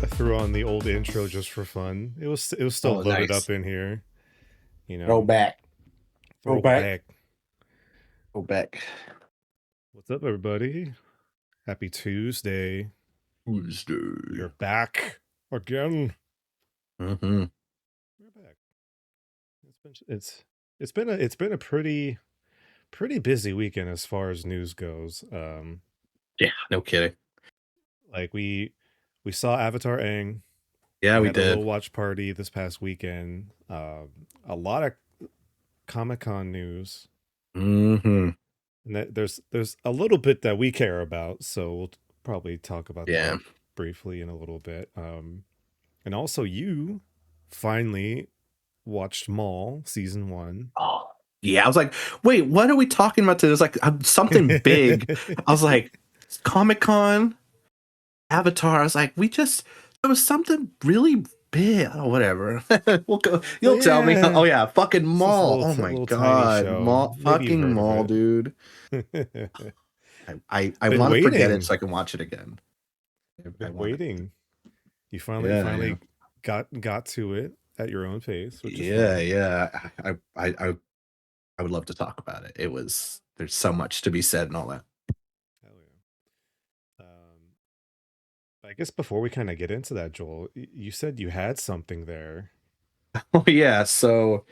threw on the old intro just for fun. It was still Oh, loaded nice. up in here, you know. Throwback. Throwback. Throwback. Throwback. What's up, everybody? Happy Tuesday. Tuesday. You're back again. Mm-hmm. We're back. It's been a pretty busy weekend as far as news goes. Yeah, no kidding. Like we saw Avatar Aang. Yeah, We we had a did. little watch party this past weekend. A lot of Comic-Con news. Mm-hmm. And there's a little bit that we care about, so we'll probably talk about Yeah. that briefly in a little bit. And also you finally watched Maul season 1. Oh, yeah. I was like, wait, what are we talking about today? It's like something big. I was like, Comic-Con, Avatar. I was like, there was something really big. Oh, whatever. We'll go. So You'll tell me. yeah, Oh yeah, fucking it's just a Maul. little Oh my little tiny god, show. Maul. Maybe you've Fucking heard of Maul, it. dude. I Been want to forget it waiting. so I can watch it again. I Been want it. waiting. You Yeah, yeah. finally got to it at your own pace, which is Yeah, fun. yeah. I would love to talk about it. There's so much to be said and all that. Hell yeah. I guess before we kind of get into that, Joel, you said you had something there. Oh yeah, so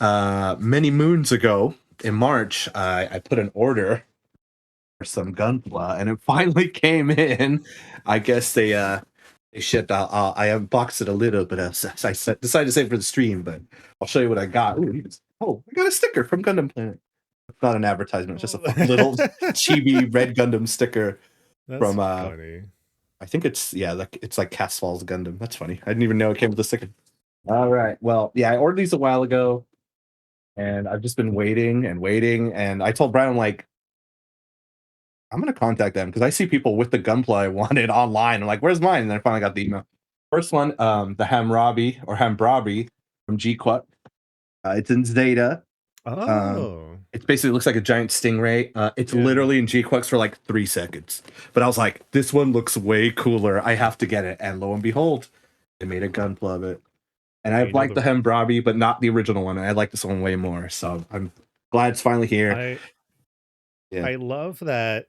many moons ago in March, I put an order for some Gunpla and it finally came in. I guess they shipped out. I unboxed it a little bit. Decided to save it for the stream, but I'll show you what I got. I got a sticker from Gundam Planet. It's not an advertisement, it's just a Oh. fun little chibi red Gundam sticker That's from funny. I think it's like Cast Falls Gundam. That's funny. I didn't even know it came with a sticker. All right. Well, yeah, I ordered these a while ago, and I've just been waiting and waiting. And I told Brian, like, I'm gonna contact them because I see people with the gunpla I wanted online. I'm like, where's mine? And then I finally got the email. First one, the Hambrabi from G-Quat. It's in Zeta. Oh. It basically looks like a giant stingray. It's Yeah. literally in G-Quux for like 3 seconds. But I was like, this one looks way cooler. I have to get it. And lo and behold, they made a gunpla of it. And Hey, you I've know liked the Hembrabi, but not the original one. I like this one way more. So I'm glad it's finally here. I Yeah. I love that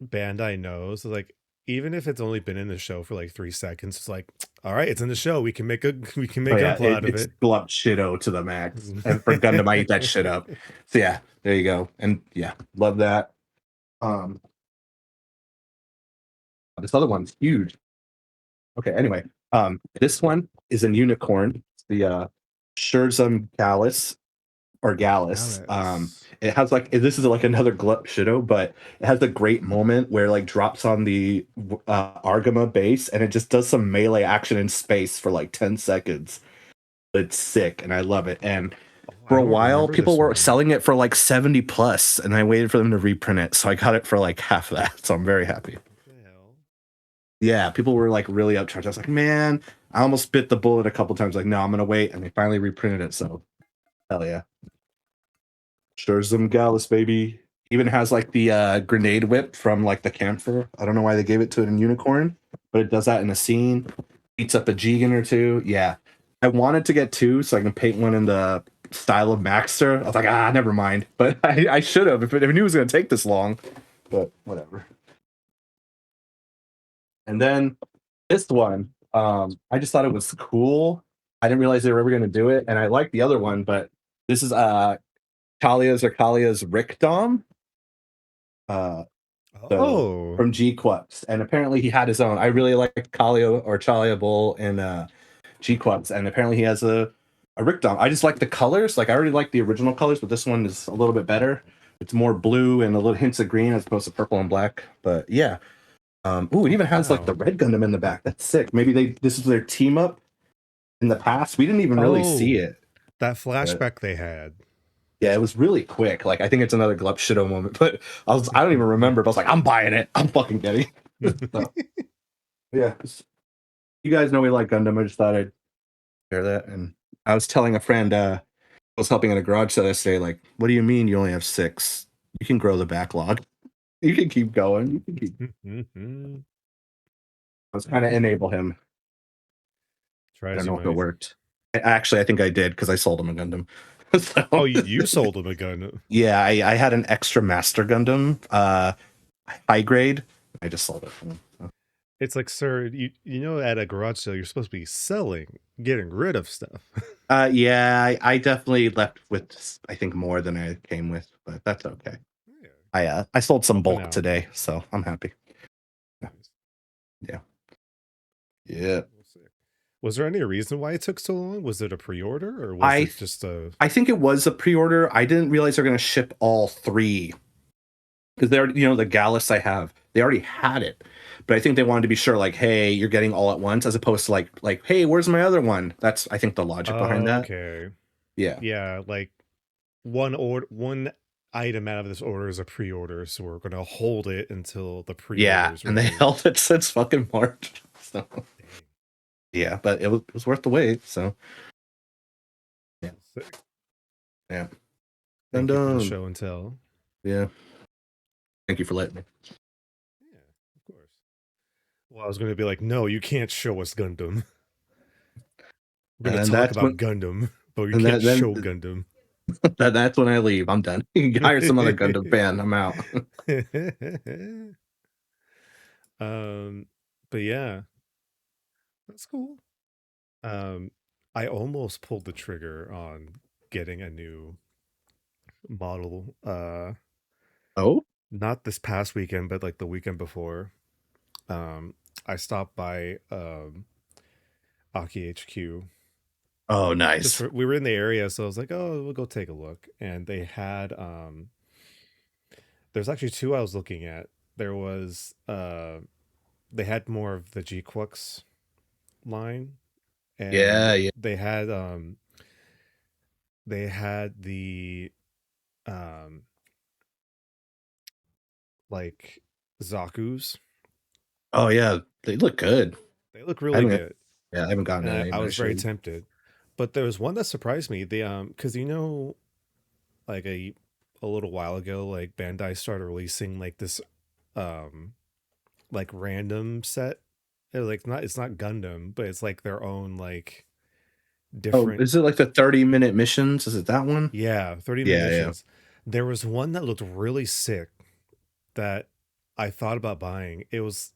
Bandai knows, like, even if it's only been in the show for like 3 seconds, it's like, all right, it's in the show. We can make Oh yeah, Gunpla out of it's it. glup shitto to the max. And for Gundam, I eat that shit up. So yeah, there you go. And yeah, love that. Um this other one's huge. Okay, anyway. This one is a unicorn. It's the Schurzum Gallus or Gallus. Alice. It has like this is like another glup shitto, but it has a great moment where it, like drops on the Argama base and it just does some melee action in space for like 10 seconds. It's sick and I love it. And Oh, I for a don't while, remember people this were one. selling it for like 70 plus, and I waited for them to reprint it. So I got it for like half that. So I'm very happy. What the hell? Yeah, people were like really upcharged. I was like, man, I almost bit the bullet a couple times. Like, no, I'm gonna wait, and they finally reprinted it. So hell yeah. Sure, some Gallus, baby. Even has like the grenade whip from like the camphor. I don't know why they gave it to it in Unicorn, but it does that in a scene. Beats up a Jigen or two. Yeah. I wanted to get two so I can paint one in the style of Maxter. I was like, never mind. But I should have if I knew it was going to take this long. But whatever. And then this one, I just thought it was cool. I didn't realize they were ever going to do it. And I like the other one, but this is Kalia's Rick Dom. So Oh. from G Quups, and apparently he had his own. I really like Kalia or Chalia Bull in G Quups, and apparently he has a Rick Dom. I just like the colors. Like I already like the original colors, but this one is a little bit better. It's more blue and a little hints of green as opposed to purple and black. But yeah. It even has like the Wow. red Gundam in the back. That's sick. Maybe this is their team up in the past. We didn't even really see Oh, it. that But flashback they had. yeah, it was really quick. Like I think it's another Glup Shido moment, but I don't even remember. But I was like, I'm buying it. I'm fucking getting it. So, yeah, you guys know we like Gundam. I just thought I'd share that. And I was telling a friend, I was helping in a garage sale yesterday. Like, what do you mean you only have 6? You can grow the backlog. You can keep going. You can keep. I was trying to enable him. I Try as don't you know if it might. worked. Actually, I think I did because I sold him a Gundam. Oh, So you sold him a gun. yeah, I had an extra Master Gundam, high grade. I just sold it. So. It's like, sir, you know, at a garage sale, you're supposed to be selling, getting rid of stuff. Yeah, I definitely left with I think more than I came with, but that's okay. Yeah, I sold some helping bulk out. today, so I'm happy. Yeah, Nice. yeah, yeah. We'll see. Was there any reason why it took so long? Was it a pre-order or was I it th- just a? I think it was a pre-order. I didn't realize they're going to ship all three because they're the Gallus I have. They already had it, but I think they wanted to be sure, like, hey, you're getting all at once, as opposed to like, hey, where's my other one? That's I think the logic behind that. Okay. Yeah, Yeah, like one item out of this order is a pre-order, so we're gonna hold it until the pre-order yeah, is and they ready. held it since fucking March. So Dang. yeah, but it was worth the wait. So yeah, Well, sick. yeah, and Thank you for the show and tell. yeah. Thank you for letting me. Yeah, of course. Well, I was gonna be like, no, you can't show us Gundam. We're gonna And talk that's about when Gundam, but we and can't that show then Gundam. that's when I leave. I'm done. You can hire some other Gundam fan. I'm out. um, but yeah, that's cool. Um, I almost pulled the trigger on getting a new model. Oh, Not this past weekend, but like the weekend before. I stopped by Aki HQ. oh, Just nice. for we were in the area, so I was like, oh, we'll go take a look. And they had there's actually two I was looking at. There was they had more of the G-Quux line, Yeah, and yeah. they had the um like Zaku's. Oh, yeah. They look good. They look I really haven't. good. Yeah, I haven't gotten And any, I but I was very should. tempted. But there was one that surprised me. The because you know, like a little while ago, like Bandai started releasing like this um like random set. Like it's not Gundam, but it's like their own like Oh, different. is it like the 30-minute missions? Is it that one? Yeah, 30-minute Yeah, yeah. missions. There was one that looked really sick that I thought about buying. It was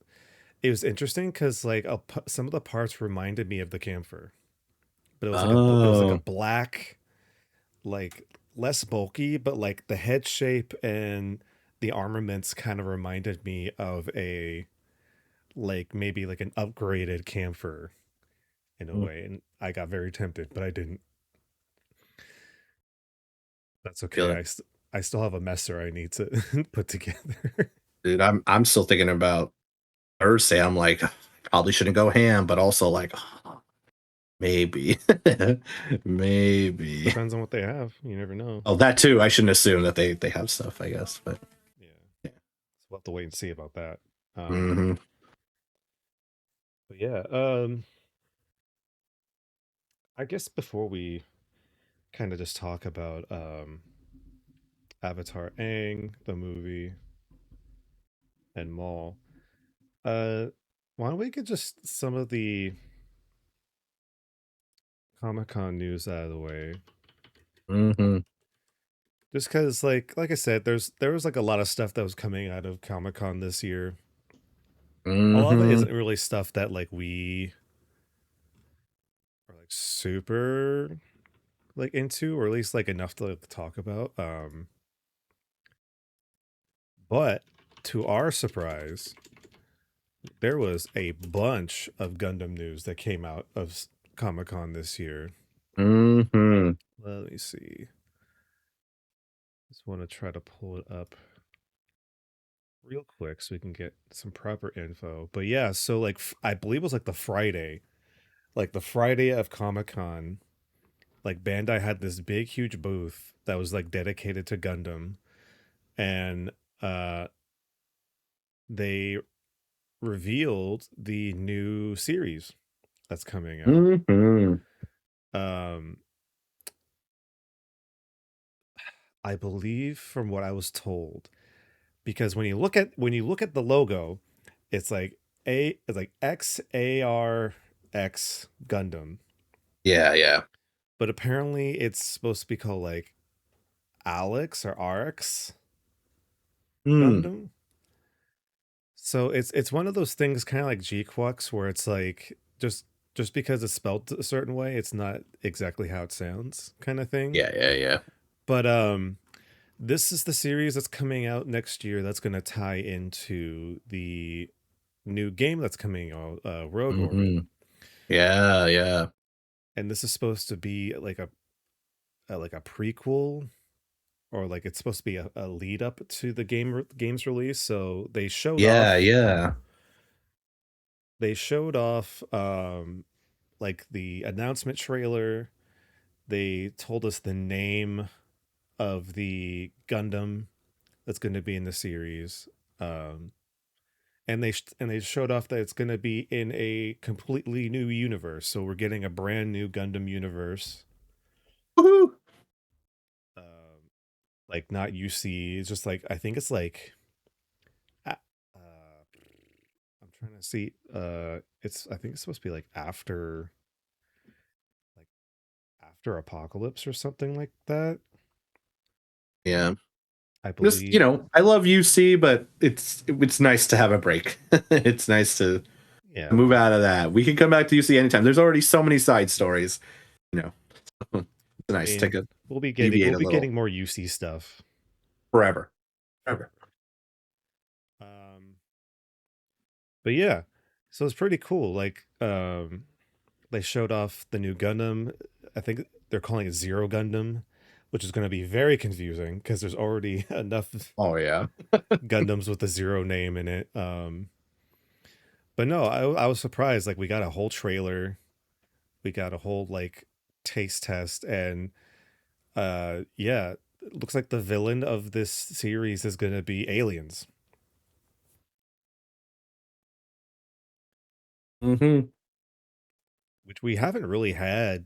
interesting because like some of the parts reminded me of the camphor, but it was like a Oh, black, like less bulky, but like the head shape and the armaments kind of reminded me of a like maybe like an upgraded camphor in a mm, way, and I got very tempted, but I didn't. That's feel okay. it, I still have a messer I need to put together. dude. I'm still thinking about Thursday. I'm like, probably shouldn't go ham, but also like, maybe, maybe. Depends on what they have. You never know. Oh, that too. I shouldn't assume that they have stuff. I guess, but Yeah, yeah. so we'll have to wait and see about that. Hmm. But yeah, I guess before we kind of just talk about Avatar Aang, the movie, and Maul, uh, why don't we get just some of the Comic Con news out of the way? Hmm. Just because, like I said, there was like a lot of stuff that was coming out of Comic Con this year. A lot of it Hmm. isn't really stuff that like we are like super like into, or at least like enough to like, talk about. But to our surprise, there was a bunch of Gundam news that came out of Comic Con this year. Hmm. Let me see. Just want to try to pull it up real quick so we can get some proper info. But yeah, so like I believe it was like the Friday of Comic Con. Like Bandai had this big, huge booth that was like dedicated to Gundam, and uh, they revealed the new series that's coming out. Hmm. Um, I believe from what I was told, because when you look at the logo, it's like it's like XAR X Gundam, Yeah, yeah. but apparently it's supposed to be called like Alex or RX Hmm. Gundam. So it's one of those things kind of like G-Quux where it's like just because it's spelled a certain way, it's not exactly how it sounds kind of thing. Yeah, yeah, yeah. But this is the series that's coming out next year that's going to tie into the new game that's coming out, Rogue Orbit. Hmm. Yeah, yeah. And this is supposed to be like a prequel, or like it's supposed to be a lead up to the game's release. So Yeah, yeah. they showed off like the announcement trailer. They told us the name of the Gundam that's going to be in the series. Um, and they showed off that it's going to be in a completely new universe. So we're getting a brand new Gundam universe. Woohoo! Um, like not UC. It's just like I think it's like I'm trying to see. It's I think it's supposed to be like after Apocalypse or something like that. Yeah. I Just, believe. I love UC, but it's nice to have a break. It's nice to Yeah, move out of that. We can come back to UC anytime. There's already so many side stories, you know. It's I nice. Take mean a we'll deviate a be little getting more UC stuff. forever. Forever. Um, but yeah, so it's pretty cool. Like they showed off the new Gundam. I think they're calling it Zero Gundam, which is going to be very confusing because there's already enough Oh yeah. Gundams with the Zero name in it. But no, I was surprised. Like we got a whole trailer, we got a whole like taste test, and yeah, it looks like the villain of this series is going to be aliens, Mm-hmm. which we haven't really had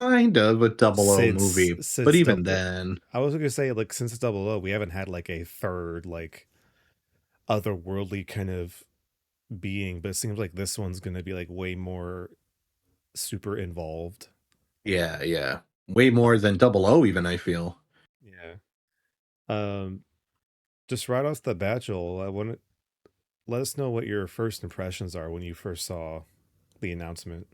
Kind of a double O since movie, but even double. then, I was gonna say like since Double O, we haven't had like a third like otherworldly kind of being, but it seems like this one's gonna be like way more super involved. yeah, yeah. Way more than double O even, I feel. Yeah. Um, just right off the bat, Joel, I want to let us know what your first impressions are when you first saw the announcement.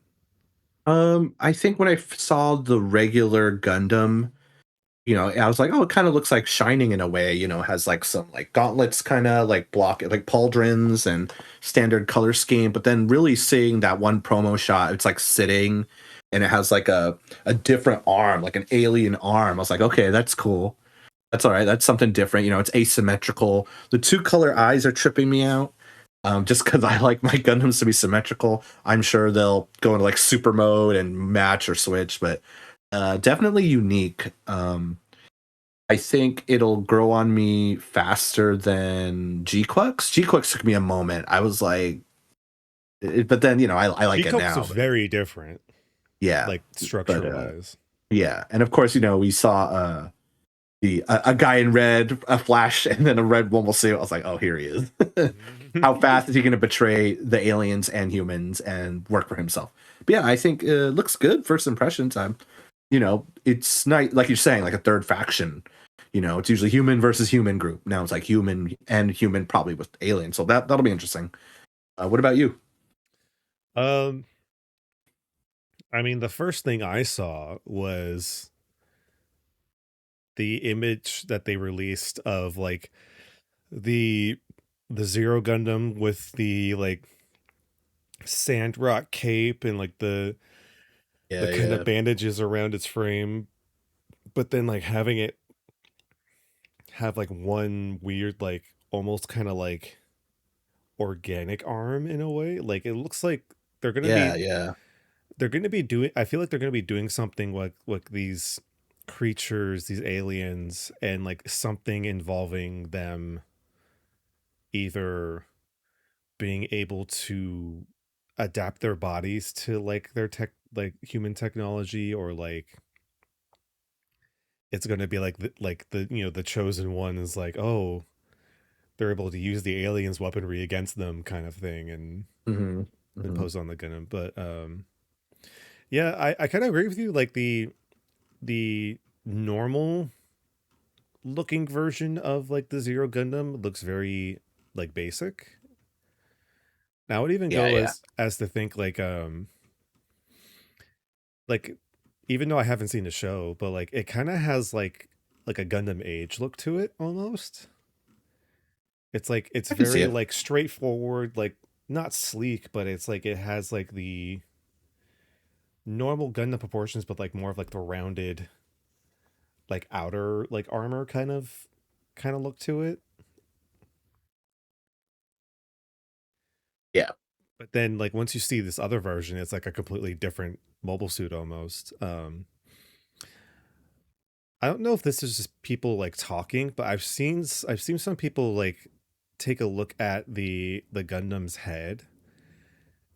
I think when I saw the regular Gundam, I was like, oh, it kind of looks like Shining in a way, has like some like gauntlets kind of like block like pauldrons and standard color scheme. But then really seeing that one promo shot, it's like sitting and it has like a different arm, like an alien arm. I was like, okay, that's cool. That's all right. That's something different. It's asymmetrical. The two color eyes are tripping me out. Just because I like my Gundams to be symmetrical. I'm sure they'll go into like super mode and match or switch, but definitely unique. I think it'll grow on me faster than G-Quux. G-Quux took me a moment. I was like, but then I like it G-Cox now. was But very different, yeah, like but structure wise. yeah, and of course we saw a guy in red, a flash, and then a red one will see. I was like, oh, here he is. How fast is he going to betray the aliens and humans and work for himself? But yeah, I think it looks good. First impressions. It's not like you're saying, like a third faction. It's usually human versus human group. Now it's like human and human, probably with aliens. So that'll be interesting. What about you? um, I mean, the first thing I saw was the image that they released of like the Zero Gundam with the like sandrock cape and like the Yeah, kind of yeah, bandages around its frame, but then like having it have like one weird like almost kind of like organic arm in a way. Like it looks like they're gonna yeah, be yeah. they're gonna be doing. I feel like they're gonna be doing something like these creatures, these aliens, and like something involving them either being able to adapt their bodies to like their tech like human technology, or like it's going to be like the the chosen one is like, oh, they're able to use the aliens weaponry against them kind of thing. And Hmm. Mhm. imposed on the Gundam. But yeah, I kind of agree with you. Like the normal looking version of like the Zero Gundam looks very like basic. Now I would even Yeah, go yeah. as to think like even though I haven't seen the show, but like it kind of has like a Gundam Age look to it almost. It's like it's I can see very it. like straightforward, like not sleek, but it's like it has like the normal Gundam proportions, but like more of like the rounded like outer like armor kind of look to it. Yeah. But then like once you see this other version, it's like a completely different mobile suit almost. I don't know if this is just people like talking, but I've seen some people like take a look at the Gundam's head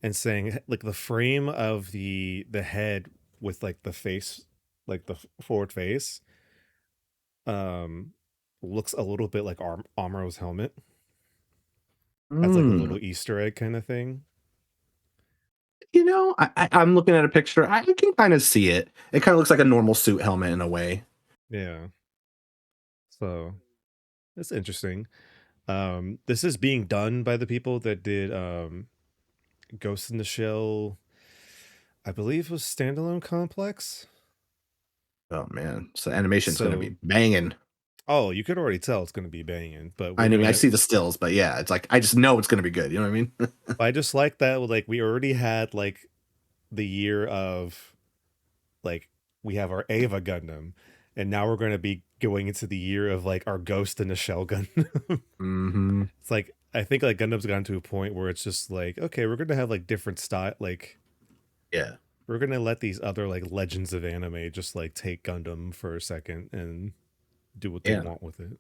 and saying like the frame of the head with like the face, like the forward face, um looks a little bit like Amuro's helmet as like a little Mm. Easter egg kind of thing. I'm looking at a picture. I can kind of see it. It kind of looks like a normal suit helmet in a way. Yeah. So it's interesting. This is being done by the people that did Ghost in the Shell, I believe it was Standalone Complex. Oh man, so animation's gonna So be banging. oh, you could already tell it's gonna be banging, but I we're mean, gonna I get see the stills, but yeah, it's like I just know it's gonna be good. You know what I mean? I just like that like we already had like the year of like we have our Ava Gundam, and now we're gonna be going into the year of like our Ghost in the Shell Gundam. Hmm. It's like I think like Gundam's gotten to a point where it's just like, okay, we're gonna have like different style like Yeah, we're gonna let these other like legends of anime just like take Gundam for a second and do what they yeah, want with it.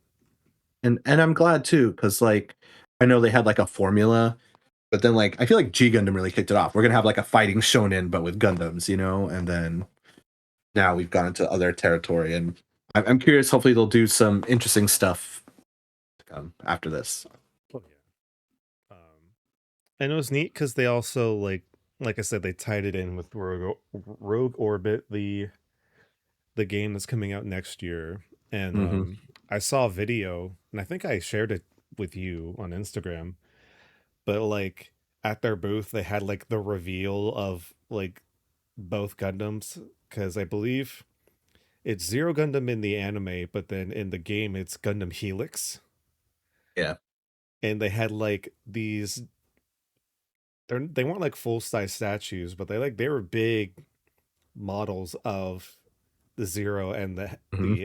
and I'm glad too because like I know they had like a formula, but then like I feel like G Gundam really kicked it off. We're gonna have like a fighting shonen, but with Gundams, and then now we've gone into other territory, and I'm curious. Hopefully, they'll do some interesting stuff to come after this. Oh yeah. And it was neat because they also like I said, they tied it in with Rogue Orbit, the game that's coming out next year. And Hmm. I saw a video, and I think I shared it with you on Instagram. But like at their booth, they had like the reveal of like both Gundams because I believe it's Zero Gundam in the anime, but then in the game it's Gundam Helix, Yeah. and they had like these. They weren't like full size statues, but they were big models of the Zero and Hmm.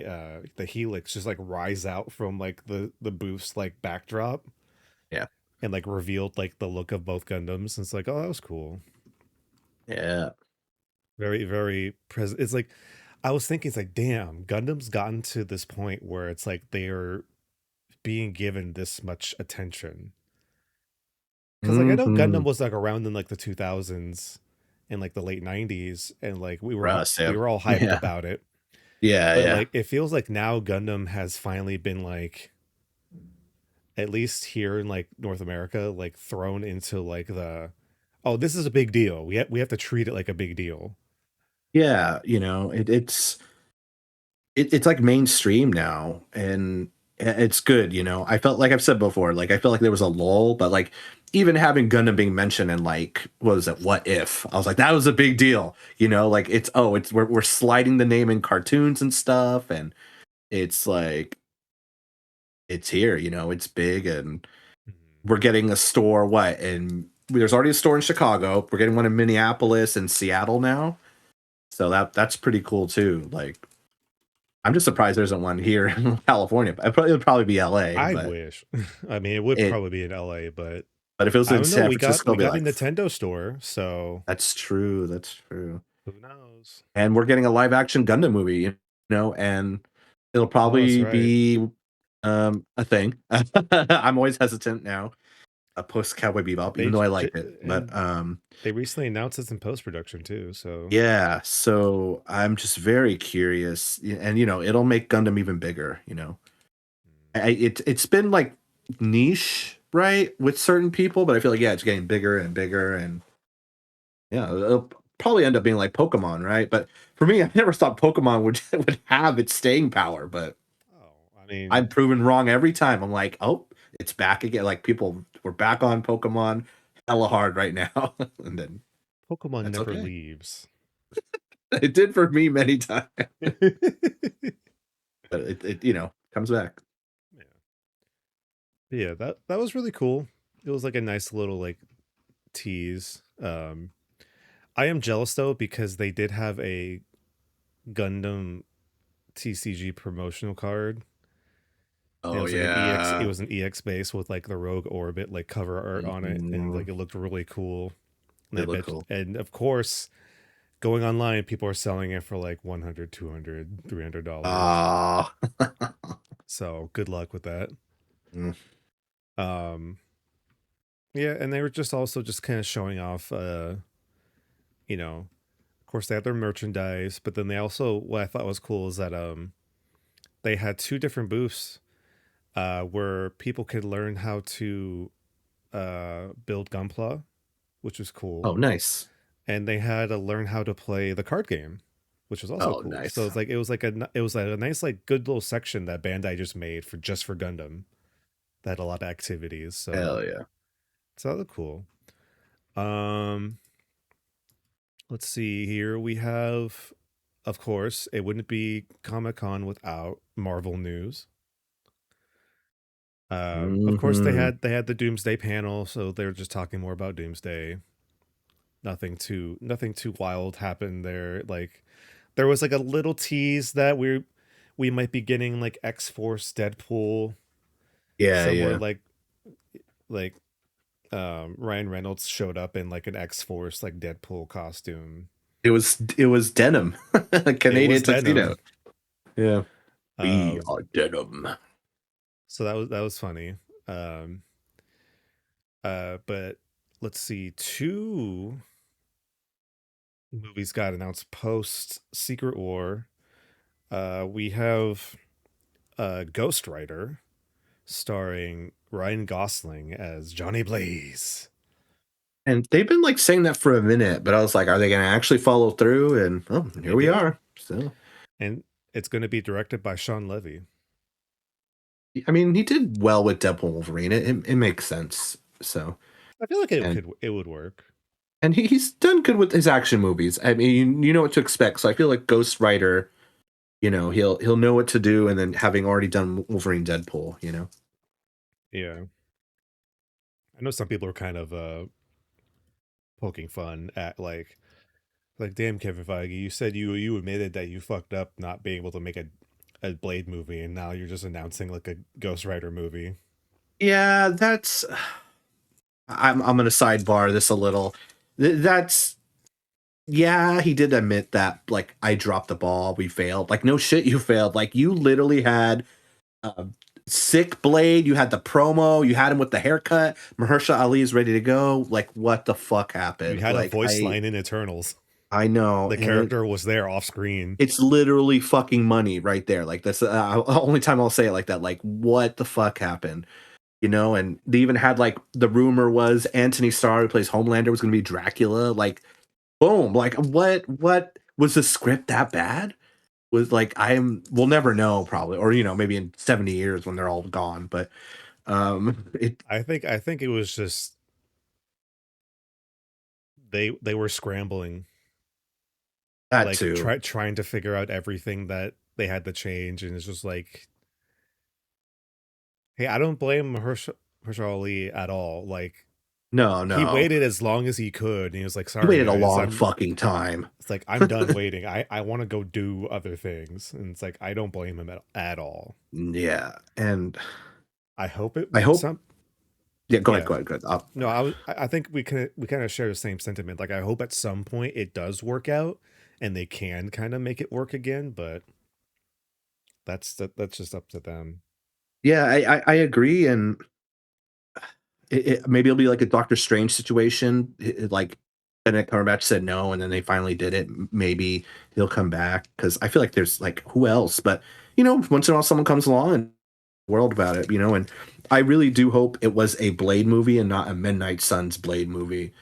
the Helix just like rise out from like the booth's like backdrop Yeah. and like revealed like the look of both Gundams. And it's like, oh, that was cool. Yeah. Very very present. It's like I was thinking, it's like, damn, Gundam's gotten to this point where it's like they are being given this much attention. Because like I know Hmm. Gundam was like around in like the 2000s and like the late 90s, and like For us, yeah. we were all hyped Yeah. about it. Yeah. But Yeah. like it feels like now Gundam has finally been like, at least here in like North America, like thrown into like the, oh, this is a big deal. We have to treat it like a big deal. Yeah. It's like mainstream now, and it's good. I felt like I've said before, like I felt like there was a lull, but like even having Gundam being mentioned in like what was it, What If? I was like, that was a big deal. Like it's we're sliding the name in cartoons and stuff, and it's like it's here. It's big, and we're getting a store. And there's already a store in Chicago. We're getting one in Minneapolis and Seattle now, so that's pretty cool too. Like I'm just surprised there isn't one here in California. It would probably be LA, I but wish. I mean, it would it probably be in LA, but but if it was I in don't know. San Francisco, We I'll be got a like, Nintendo store, so that's true. That's true. who knows? And we're getting a live action Gundam movie, and it'll Oh, that's probably right. be a thing. I'm always hesitant now, post Cowboy Bebop, They even though I liked it. But and they recently announced it's in post production too. So yeah, so I'm just very curious, and it'll make Gundam even bigger. It's been like niche, right, with certain people, but I feel like yeah, it's getting bigger and bigger, and Yeah, it'll probably end up being like Pokemon, right? But for me, I never thought Pokemon would would have its staying power, but Oh, I mean, I'm proven wrong every time. I'm like, oh, it's back again. Like people were back on Pokemon hella hard right now, and then Pokemon that's never okay. leaves. It did for me many times, Yeah. but it comes back. Yeah, that was really cool. It was like a nice little like tease. I am jealous though because they did have a Gundam TCG promotional card. And it Oh was like an EX. It yeah. was an EX base with like the Rogue Orbit like cover art on it, and Mhm. like it looked really cool. And I They look bet, cool. and of course, going online, people are selling it for like 100, 200, $300. Ah. So good luck with that. Mm. Um, yeah, and they were just also just kind of showing off, you know, of course they had their merchandise, but then they also, what I thought was cool is that they had two different booths where people could learn how to build Gunpla, which was cool. Oh, nice. And they had to learn how to play the card game, which was also Oh, cool. So nice. it's like it was like a nice like good little section that Bandai just made for just for Gundam that had a lot of activities. So Hell yeah. it's other cool. Um, let's see here. We have, of course, it wouldn't be Comic Con without Marvel news. Of course, Hmm. they had the Doomsday panel, so they're just talking more about Doomsday. Nothing too wild happened there. Like there was like a little tease that we might be getting like X Force Deadpool Yeah, somewhere yeah. like Ryan Reynolds showed up in like an X Force like Deadpool costume. It was denim, a It was Canadian tuxedo. denim. Yeah. We Um are denim. so that was funny. Um but let's see, two movies got announced post Secret War. We have Ghost Rider starring Ryan Gosling as Johnny Blaze. And they've been like saying that for a minute, but I was like, are they going to actually follow through? And oh, And here they we did. are. So, And it's going to be directed by Sean Levy. I mean, he did well with Deadpool Wolverine. It makes sense. So, I feel like and it would work. he's done good with his action movies. I mean, you know what to expect. So I feel like Ghost Rider, he'll know what to do. And then having already done Wolverine Deadpool. Yeah. I know some people are kind of poking fun at like damn Kevin Feige, you said you admitted that you fucked up not being able to make a Blade movie and now you're just announcing like a Ghost Rider movie. Yeah, that's. I'm going to sidebar this a little. That's Yeah, he did admit that, like, I dropped the ball, we failed. Like, no shit, you failed. Like, you literally had a sick Blade, you had the promo, you had him with the haircut, Mahershala Ali is ready to go. Like, what the fuck You happened? had a Like, voice I line in Eternals. I know, The and character was there off screen. it's literally fucking money right there. Like, that's the only time I'll say it like that. Like, what the fuck happened? And they even had, like, the rumor was Anthony Starr, who plays Homelander, was gonna be Dracula. Like, boom. Like, what was the script that bad? Was like we'll never know probably, or maybe in 70 years when they're all gone. But it I think it was just they were scrambling, that like too. trying to figure out everything that they had to change, and it's just like, hey, I don't blame Mahershala Ali at all. Like No, he no. waited as long as he could, and he was like, He "Sorry waited a guys, long I'm." fucking time. It's like I'm done waiting. I want to go do other things, and it's like I don't blame him at all. Yeah. And I hope it I hope some yeah, go ahead, yeah. go ahead, go ahead. No, I think we kind of share the same sentiment. Like I hope at some point it does work out, and they can kind of make it work again. But that's just up to them. Yeah, I agree. And maybe it'll be like a Doctor Strange situation. Like Benedict Cumberbatch said no, and then they finally did it. Maybe he'll come back because I feel like there's like who else? But once in a while someone comes along and world about it. And I really do hope it was a Blade movie and not a Midnight Suns Blade movie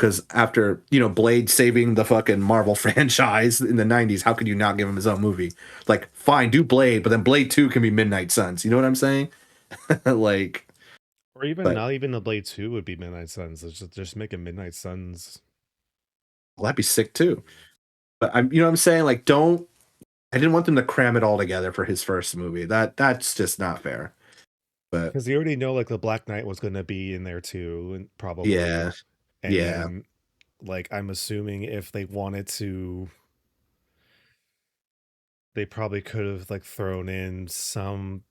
because after Blade saving the fucking Marvel franchise in the 90s, how could you not give him his own movie? Like, fine, do Blade, but then Blade 2 can be Midnight Suns. You know what I'm saying? Like, Or even but not even the Blade 2 would be Midnight Suns. Let's just make a Midnight Suns. well, that'd be sick too. But you know what I'm saying? Like, don't. I didn't want them to cram it all together for his first movie. That's just not fair. But Because you already know like the Black Knight was going to be in there too, and yeah, probably. And yeah. then, like, I'm assuming if they wanted to, they probably could have like thrown in some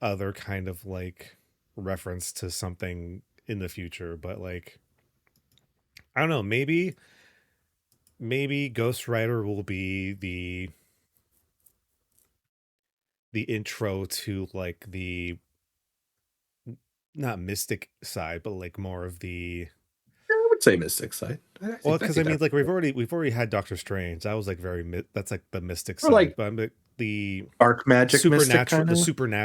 other kind of like reference to something in the future. But like, I don't know. Maybe Ghost Rider will be the intro to like the not mystic side, but like more of the I would say Mystic Side. well, I because I think mean, that's like we've already had Doctor Strange. That was like that's like the mystic or side, like but I'm like the dark magic mystic supernatural, kind the of.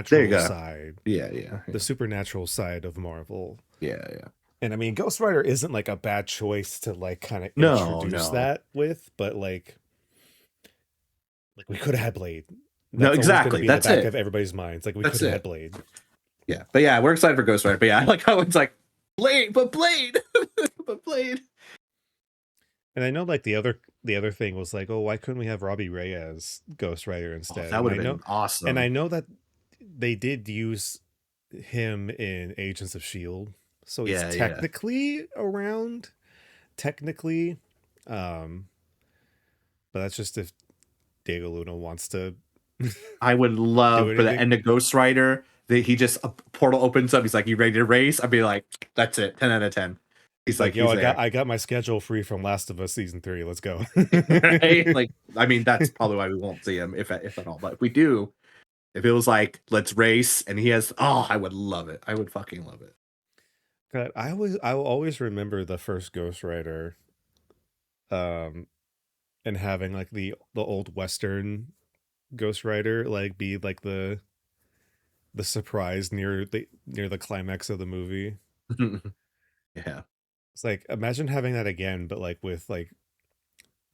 There you supernatural go. side, Yeah, yeah, the yeah, supernatural side of Marvel. yeah, yeah. And I mean, Ghost Rider isn't like a bad choice to like kind of No, introduce no, that with, but like we could have had Blade. no. That's always going to Exactly. be in the That's back it. of everybody's minds. Like we That's could have had it. Blade. Yeah, but yeah, we're excited for Ghost Rider. But yeah, I like how it's like Blade, but Blade, but Blade. And I know like the other thing was like, oh, why couldn't we have Robbie Reyes Ghost Rider Oh, instead? that would have been And I awesome. know that they did use him in Agents of Shield, so he's Yeah, yeah. technically around, technically, um, but that's just if Diego Luna wants to I would do love for the anything. end of Ghost Rider that he just a portal opens up. He's like, "You ready to race?" I'd be like, "That's it, 10 out of 10." He's It's like, like, yo, he's there, I got my schedule free from Last of Us season 3. Let's go. right? Like, I mean, that's probably why we won't see him if at all. But if we do, if it was like, "Let's race," and he has, oh, I would love it. I would fucking love it. God, I will always remember the first Ghost Rider, um, and having like the old Western Ghost Rider like be like the surprise near the climax of the movie. Yeah. It's like imagine having that again, but like with like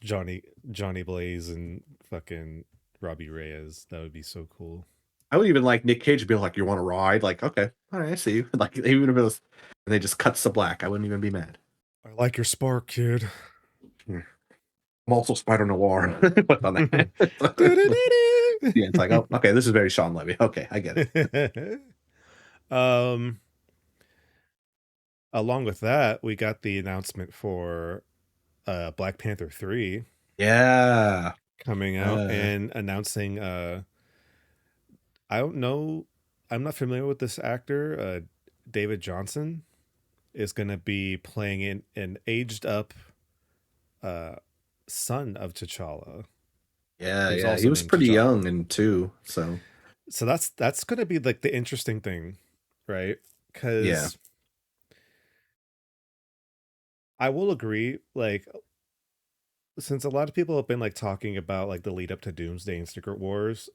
Johnny Johnny Blaze and fucking Robbie Reyes. That would be so cool. I would even like Nick Cage to be like, "You want to ride?" Like, okay, all right, I see you. Like, even if it was, and they just cuts to black, I wouldn't even be mad. I like your spark, kid. Yeah. I'm also Spider Noir. What's on that? Yeah, it's like, oh, okay, this is very Sean Levy. Okay, I get it. um Along with that, we got the announcement for Black Panther 3 Yeah. coming out and announcing I don't know, I'm not familiar with this actor. David Johnson is going to be playing an aged up uh son of T'Challa, Yeah, who's yeah. He also was named pretty T'Challa. young and too, so So that's going to be like the interesting thing, right? yeah. Cuz I will agree like since a lot of people have been like talking about like the lead up to Doomsday and Secret Wars,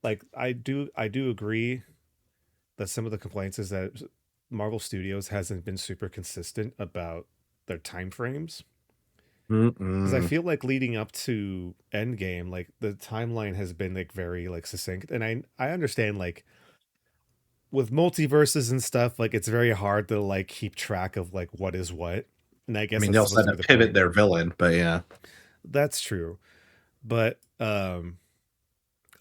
like I do agree that some of the complaints is that Marvel Studios hasn't been super consistent about their time frames. Because I Mm-mm. feel like leading up to Endgame, like the timeline has been like very like succinct, and I understand like with multiverses and stuff, like it's very hard to like keep track of like what is what, and I I guess mean, they that's also supposed had to to be the pivot point. their villain, but yeah. That's true, but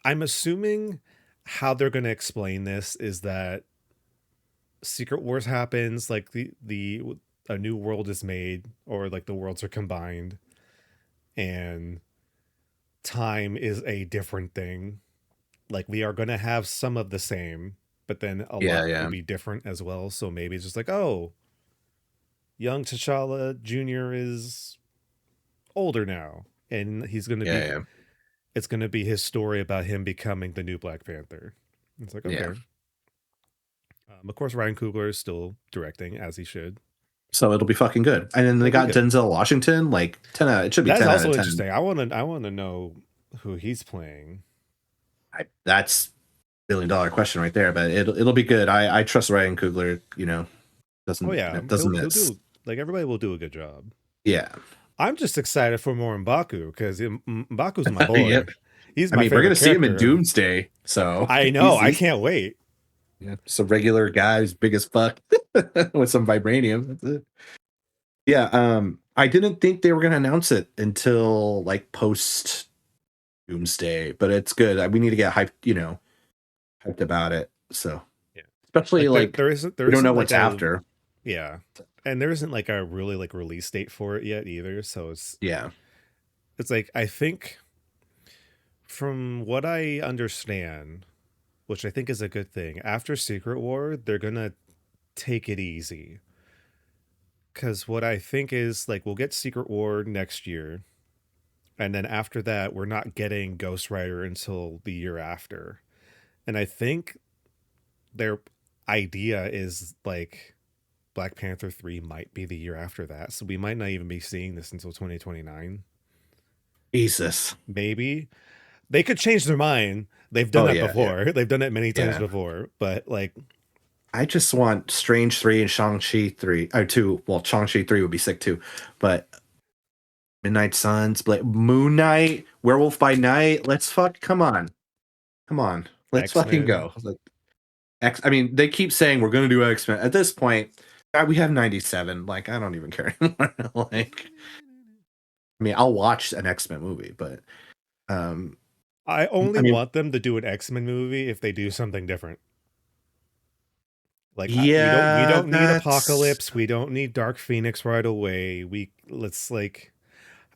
I'm assuming how they're going to explain this is that Secret Wars happens, like the a new world is made, or like the worlds are combined, and time is a different thing. Like we are going to have some of the same, but then a Yeah, lot will yeah. be different as well. So maybe it's just like, oh, young T'Challa Jr. is older now, and he's going to Yeah, be. yeah. It's going to be his story about him becoming the new Black Panther. It's like Yeah. okay. Of course, Ryan Coogler is still directing as he should. So it'll be fucking good. And then they It'll be got good. Denzel Washington, like 10 out, it should be That's 10 out of also 10. interesting. I want to know who he's playing. That's $1 billion question right there, but it'll be good. I trust Ryan Coogler, Oh yeah, doesn't he'll miss. do Like everybody will do a good job. Yeah. I'm just excited for more M'Baku because M'Baku's my Yep. boy. He's I my mean, we're favorite gonna see him in character. Doomsday, so I know. he's I he's can't wait. yeah, just a regular guy who's big as fuck with some vibranium. That's it. Yeah, I didn't think they were gonna announce it until like post Doomsday, but it's good. We need to get hyped, hyped about it. So Yeah. especially Like like there we don't know isn't like what's a after. yeah, and there isn't like a really like release date for it yet either. So Yeah. it's like I think from what I understand, which I think is a good thing, after Secret War they're gonna take it easy. Because what I think is like we'll get Secret War next year, and then after that we're not getting Ghost Rider until the year after. And I think their idea is like Black Panther 3 might be the year after that. So we might not even be seeing this until 2029. Jesus. Maybe. They could change their mind. They've done Oh that yeah, yeah, before. They've done it many times yeah. before. But like, I just want Strange 3 and Shang-Chi 3. Or 2. Well, Shang-Chi 3 would be sick too. But Midnight Suns, Moon Knight, Werewolf by Night. Let's fuck. Come on. Come on. Let's fucking X-Men. go. Like I mean, they keep saying we're gonna do X-Men. At this point, we have 97. Like, I don't even care anymore. Like, I mean, I'll watch an X-Men movie, but um I only I mean, want them to do an X-Men movie if they do something different. Like we yeah, don't need that's Apocalypse. We don't need Dark Phoenix right away. Let's like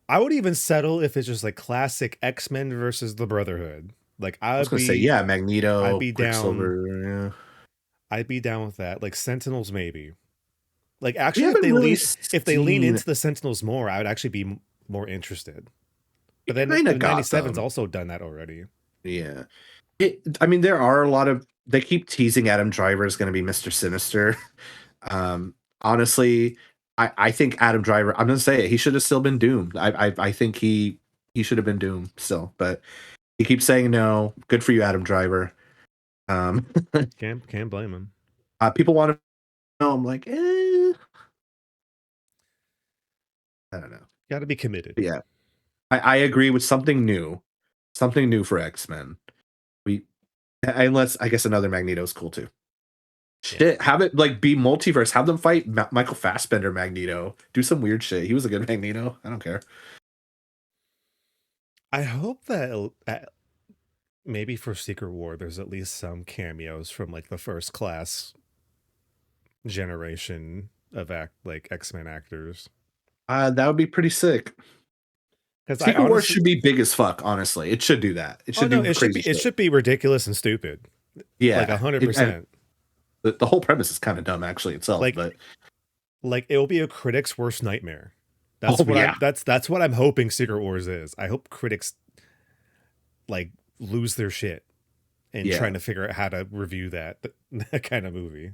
I would even settle if it's just like classic X-Men versus the Brotherhood. Like I was gonna say, yeah, I'd Magneto, be down Quicksilver, yeah. I'd be down with that. Like Sentinels maybe. Like We actually haven't really if they lean seen into the Sentinels more, I would actually be more interested. we But then kind the of got 97's them. also done that already. Yeah. I mean, there are a lot of they keep teasing Adam Driver is going to be Mr. Sinister. Honestly, I think Adam Driver. I'm going to say it. He should have still been doomed. I think he should have been doomed still, but he keeps saying no. Good for you, Adam Driver. Um, Can't blame him. people want to know. I'm like, I don't know. Got to be committed. But yeah, I agree with something new for X Men. We unless I guess another Magneto is cool too. Yeah. Shit, have it like be multiverse. Have them fight Michael Fassbender Magneto. Do some weird shit. He was a good Magneto. I don't care. I hope that maybe for Secret War there's at least some cameos from like the first class generation of like X-Men actors. That would be pretty sick. Because I Secret Wars honestly, should be big as fuck. Honestly, it should do that. It oh should no, do crazy it shit. should be ridiculous and stupid, like Yeah, hundred and percent. the whole premise is kind of dumb actually itself. Like But it will be a critic's worst nightmare. oh yeah, That's what I'm hoping Secret Wars is. I hope critics like lose their shit and yeah. trying to figure out how to review that kind of movie.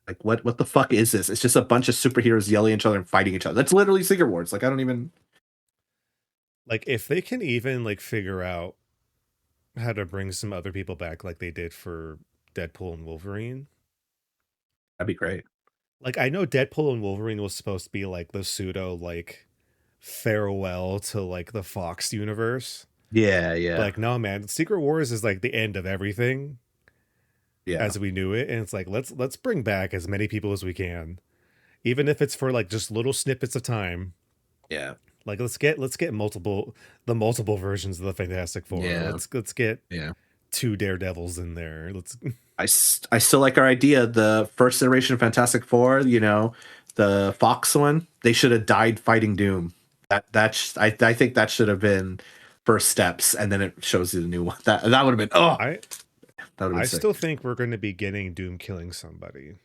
Like what the fuck is this? It's just a bunch of superheroes yelling at each other and fighting each other. That's literally Secret Wars. Like I don't even. Like if they can even like figure out how to bring some other people back like they did for Deadpool and Wolverine. That'd be great. Like I know Deadpool and Wolverine was supposed to be like the pseudo like farewell to like the Fox universe. Yeah, But yeah, like no man, Secret Wars is like the end of everything yeah, as we knew it, and it's like let's bring back as many people as we can, even if it's for like just little snippets of time. yeah, Like let's get multiple versions of the Fantastic Four. yeah, Let's get yeah. two Daredevils in there. Let's I still like our idea. The first iteration of Fantastic Four, the Fox one, they should have died fighting Doom. I think that should have been first steps, and then it shows you the new one. That would have been I that would have been I sick. still think we're going to be getting Doom killing somebody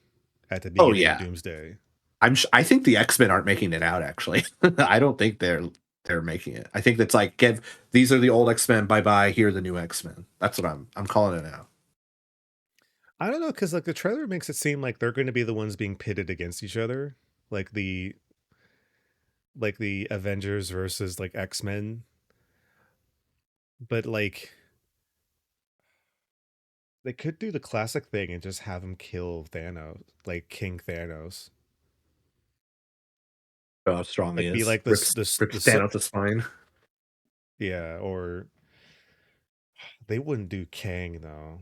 at the Oh beginning of yeah, Doomsday. I think the X-Men aren't making it out actually. I don't think they're making it. I think that's like these are the old X-Men. Bye bye. Here are the new X-Men. That's what I'm calling it now. I don't know because like the trailer makes it seem like they're going to be the ones being pitted against each other, like the Avengers versus like X-Men. But like they could do the classic thing and just have him kill Thanos, like King Thanos. how strong he Like be is. like this Rips Thanos' spine. yeah, or they wouldn't do Kang though.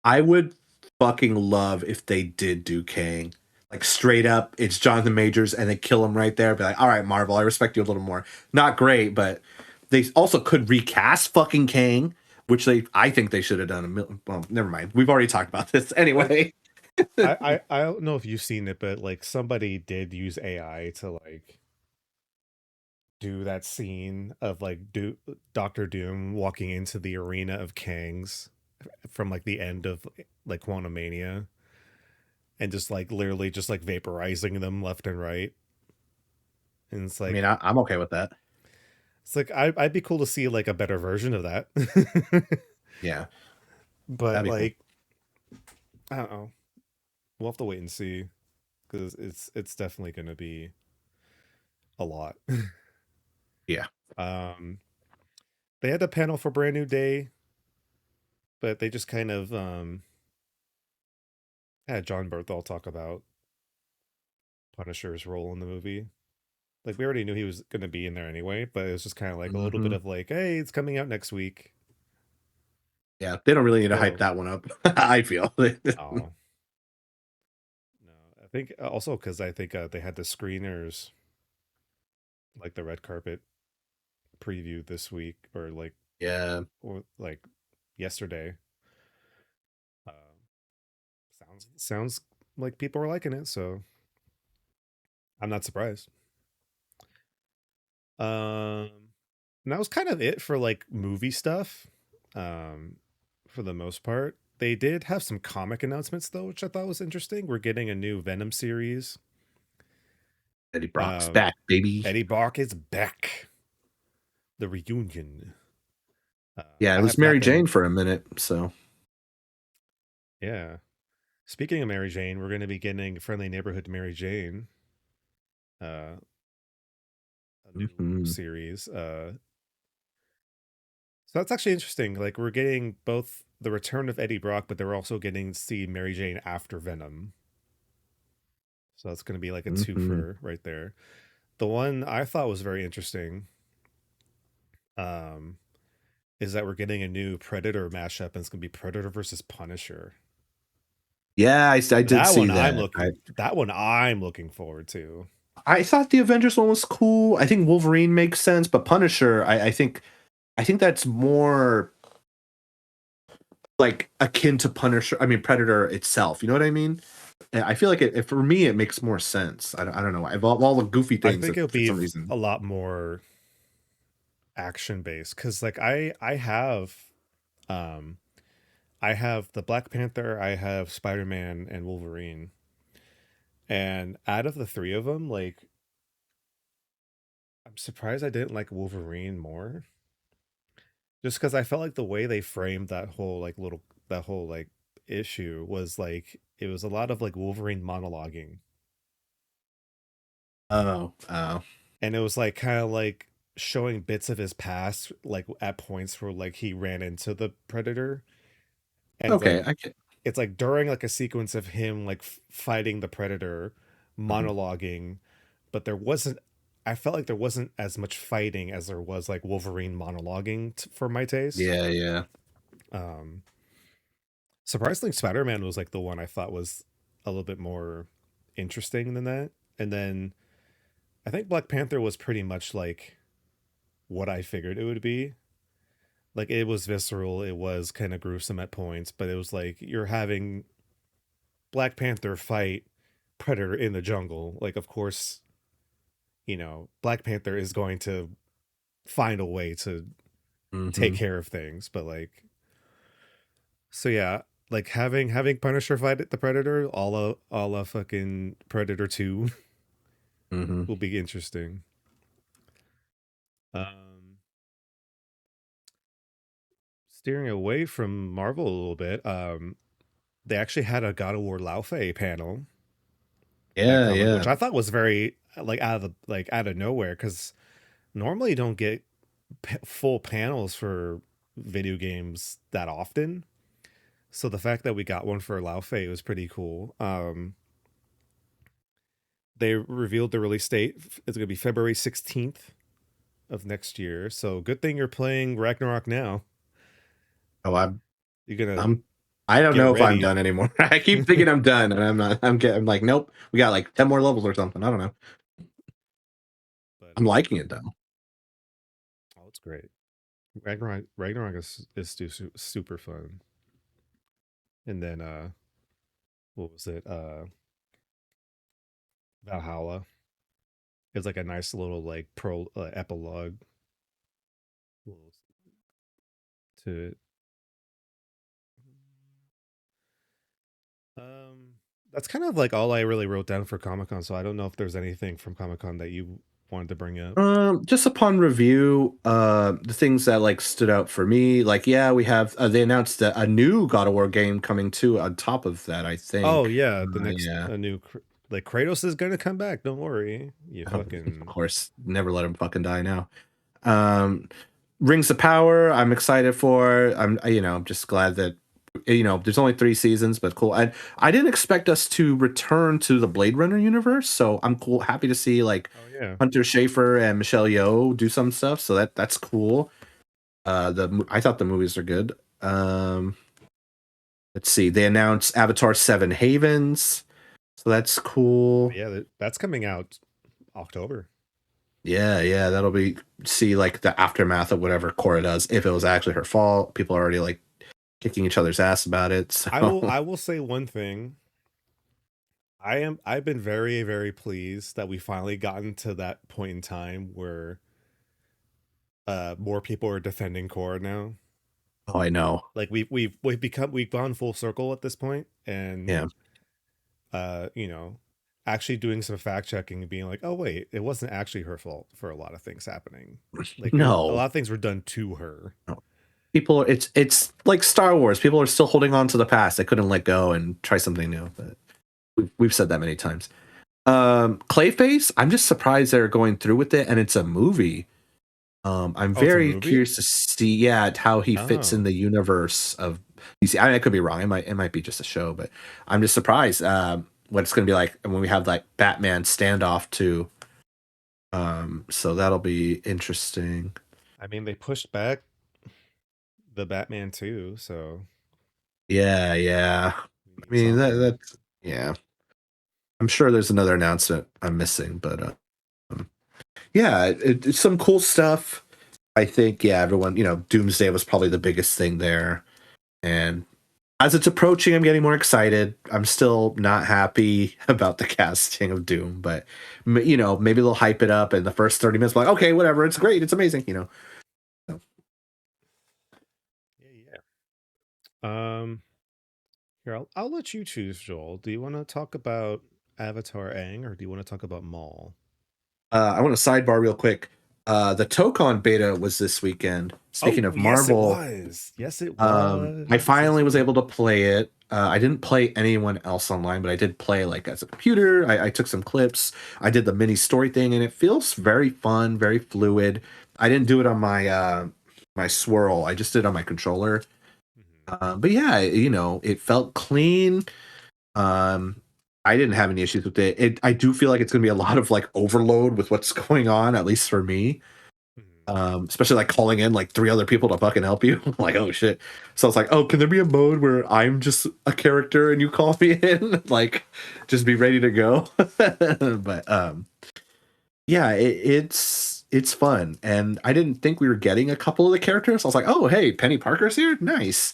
I would fucking love if they did do Kang. Like straight up, it's Jonathan Majors and they kill him right there. Be like, all right, Marvel, I respect you a little more. Not great, but they also could recast fucking Kang, which I think they should have done well, never mind. We've already talked about this Like anyway. I don't know if you've seen it, but like somebody did use AI to like do that scene of like Doctor Doom walking into the arena of Kangs from like the end of like Quantumania and just like literally just like vaporizing them left and right. And it's I mean, like I'm okay with that. I'd be cool to see like a better version of that. Yeah, But that'd be cool. like I don't know. We'll have to wait and see because it's definitely gonna be a lot. Yeah. um they had a panel for Brand New Day, but they just kind of had John Berthal talk about Punisher's role in the movie. Like we already knew he was going to be in there anyway, but it was just kind of like a little bit Hmm. of like, hey, it's coming out next week. Yeah, they don't really need to hype So, that one up. I feel. oh no, I think also because I think they had the screeners, like the red carpet preview this week, Yeah. or like yesterday. Uh, sounds like people are liking it, so I'm not surprised. Um, and that was kind of it for like movie stuff. Um, for the most part, they did have some comic announcements though, which I thought was interesting. We're getting a new Venom series. Eddie Brock's Um, back, baby. Eddie Brock is back. The reunion. Yeah, it I was have not Mary been. Jane for a minute, so. Yeah. Speaking of Mary Jane, we're going to be getting Friendly Neighborhood Mary Jane. Uh, a new Mhm. series. So that's actually interesting. Like we're getting both the return of Eddie Brock, but they're also getting to see Mary Jane after Venom. So that's going to be like a Mhm. twofer right there. The one I thought was very interesting um, is that we're getting a new Predator mashup, and it's going to be Predator versus Punisher. Yeah, I did That see one that. I'm looking forward to. I thought the Avengers one was cool. I think Wolverine makes sense, but Punisher, I think that's more like akin to Punisher. I mean Predator itself. You know what I mean? I feel like for me it makes more sense. I don't know. Of all the goofy I things think that it'll for be some reason. a lot more action based because like um I have the Black Panther, I have Spider-Man and Wolverine. And out of the three of them, like I'm surprised I didn't like Wolverine more. Just because I felt like the way they framed that whole like issue was like it was a lot of like Wolverine monologuing. Oh, oh. And it was like kind of like showing bits of his past, like at points where like he ran into the Predator. And Okay, like I get. it's like during like a sequence of him like fighting the Predator, Mhm. monologuing, but there wasn't. I felt like there wasn't as much fighting as there was like Wolverine monologuing for my taste. Yeah, yeah. Um, Surprisingly, Spider Man was like the one I thought was a little bit more interesting than that. And then I think Black Panther was pretty much like what I figured it would be. Like it was visceral, it was kind of gruesome at points, but it was like you're having Black Panther fight Predator in the jungle. Like, of course, Black Panther is going to find a way to take Mhm. care of things. But like, so yeah, like having Punisher fight the Predator, all a fucking Predator 2 Mhm. will be interesting. Um, Steering away from Marvel a little bit, they actually had a God of War Laufey panel at Yeah, Comic, which yeah. I thought was very like out of nowhere because normally you don't get full panels for video games that often. So the fact that we got one for Laufey was pretty cool. they revealed the release date. It's gonna be February 16th of next year. So good thing you're playing Ragnarok now. Oh, You're gonna I'm I don't get know if I'm ready. done anymore. I keep thinking I'm done, and I'm not. I'm like, nope. We got like 10 more levels or something. I don't know. But I'm liking it though. oh, it's great. Ragnarok is super fun. And then what was it? Valhalla. It's like a nice little like pro epilogue little to it. Um, that's kind of like all I really wrote down for Comic Con. So I don't know if there's anything from Comic Con that you wanted to bring up. Just upon review, the things that like stood out for me, like yeah, we have they announced a new God of War game coming too. On top of that, I Oh think, yeah, the next yeah, a new like Kratos is gonna come back. Don't worry, you of fucking course, never let him fucking die now. Um, Rings of Power, I'm excited for. I'm just glad that there's only 3 seasons, but cool. I didn't expect us to return to the Blade Runner universe, so I'm happy to see like oh yeah. Hunter Schafer and Michelle Yeoh do some stuff. So that's cool. I thought the movies are good. Um, let's see. They announced Avatar 7 Havens, so that's Oh cool. yeah, that's coming out October. Yeah, that'll be see like the aftermath of whatever Korra does. If it was actually her fault, people are already like kicking each other's ass about it. So I will say one thing. I've been very very pleased that we finally gotten to that point in time where more people are defending core now. oh, I know. Like we've gone full circle at this point, and Yeah, you know, actually doing some fact checking and being like, oh wait, it wasn't actually her fault for a lot of things happening. Like a no. lot of things were done to her. No. People, it's like Star Wars. People are still holding on to the past. They couldn't let go and try something new. But we've said that many times. Clayface, I'm just surprised they're going through with it, and it's a movie. I'm Oh, it's a very movie. curious to see, yeah, how he fits in Oh, the universe of DC. I could be wrong. It might be just a show, but I'm just surprised what it's going to be like when we have like Batman standoff too. So that'll be interesting. I mean they pushed back the Batman too, so Yeah. we I need mean something. that's yeah. I'm sure there's another announcement I'm missing, but um, yeah, it's some cool stuff. I think yeah, everyone Doomsday was probably the biggest thing there, and as it's approaching, I'm getting more excited. I'm still not happy about the casting of Doom, but maybe they'll hype it up in the first 30 minutes. Like, okay, whatever, it's great, it's amazing. So, Yeah, yeah. Here I'll let you choose, Joel. Do you want to talk about Avatar Aang or do you want to talk about Maul? I want to sidebar real quick. The Tokon beta was this weekend. Speaking Oh, of yes, it Marvel, was. Yes, it I was this finally was able weekend. to play it. I didn't play anyone else online, but I did play like as a computer. I took some clips. I did the mini story thing, and it feels very fun, very fluid. I didn't do it on my swirl. I just did it on my controller. Mhm. But yeah, it felt clean. Um, I didn't have any issues with it. I do feel like it's gonna be a lot of like overload with what's going on, at least for me. Mhm. Especially like calling in like 3 other people to fucking help you. Like, oh shit. So it's like, oh, can there be a mode where I'm just a character and you call me in? Like, just be ready to go. But yeah, it's fun. And I didn't think we were getting a couple of the characters. I was like, oh hey, Penny Parker's here? Nice.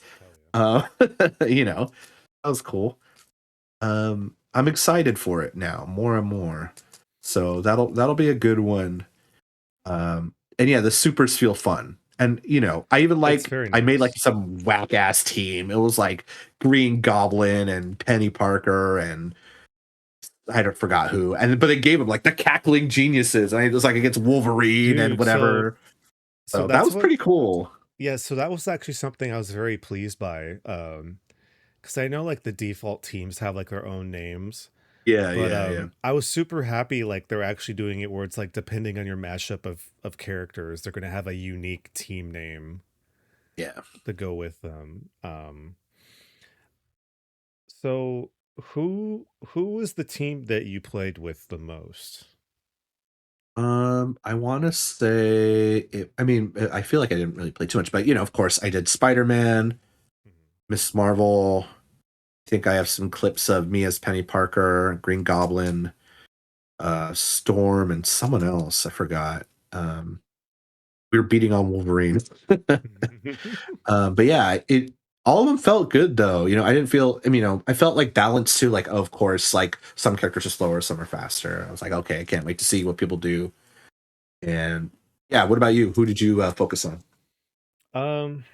Hell yeah. Uh that was cool. I'm excited for it now, more and more. So that'll be a good one. And yeah, the supers feel fun. And I even It's like very I made like nice. some whack ass team. It was like Green Goblin and Penny Parker and I don't forgot who. And but they gave him like the cackling geniuses. And it was like against Wolverine and Dude, so whatever. so So that that's was what pretty cool. yeah, so that was actually something I was very pleased by. Because I know like the default teams have like their own names. But Yeah. I was super happy like they're actually doing it where it's like depending on your mashup of characters, they're gonna have a unique team name Yeah. to go with them. So who was the team that you played with the most? I want to say it, I mean, I feel like I didn't really play too much, but of course, I did Spider-Man, Miss Marvel. I think I have some clips of me as Penny Parker, Green Goblin, Storm, and someone else. I forgot. We were beating on Wolverine. But yeah, it all of them felt good though. I didn't feel. I mean, I felt like balanced too. Like, of course, like some characters are slower, some are faster. I was like, okay, I can't wait to see what people do. And yeah, what about you? Who did you focus on? um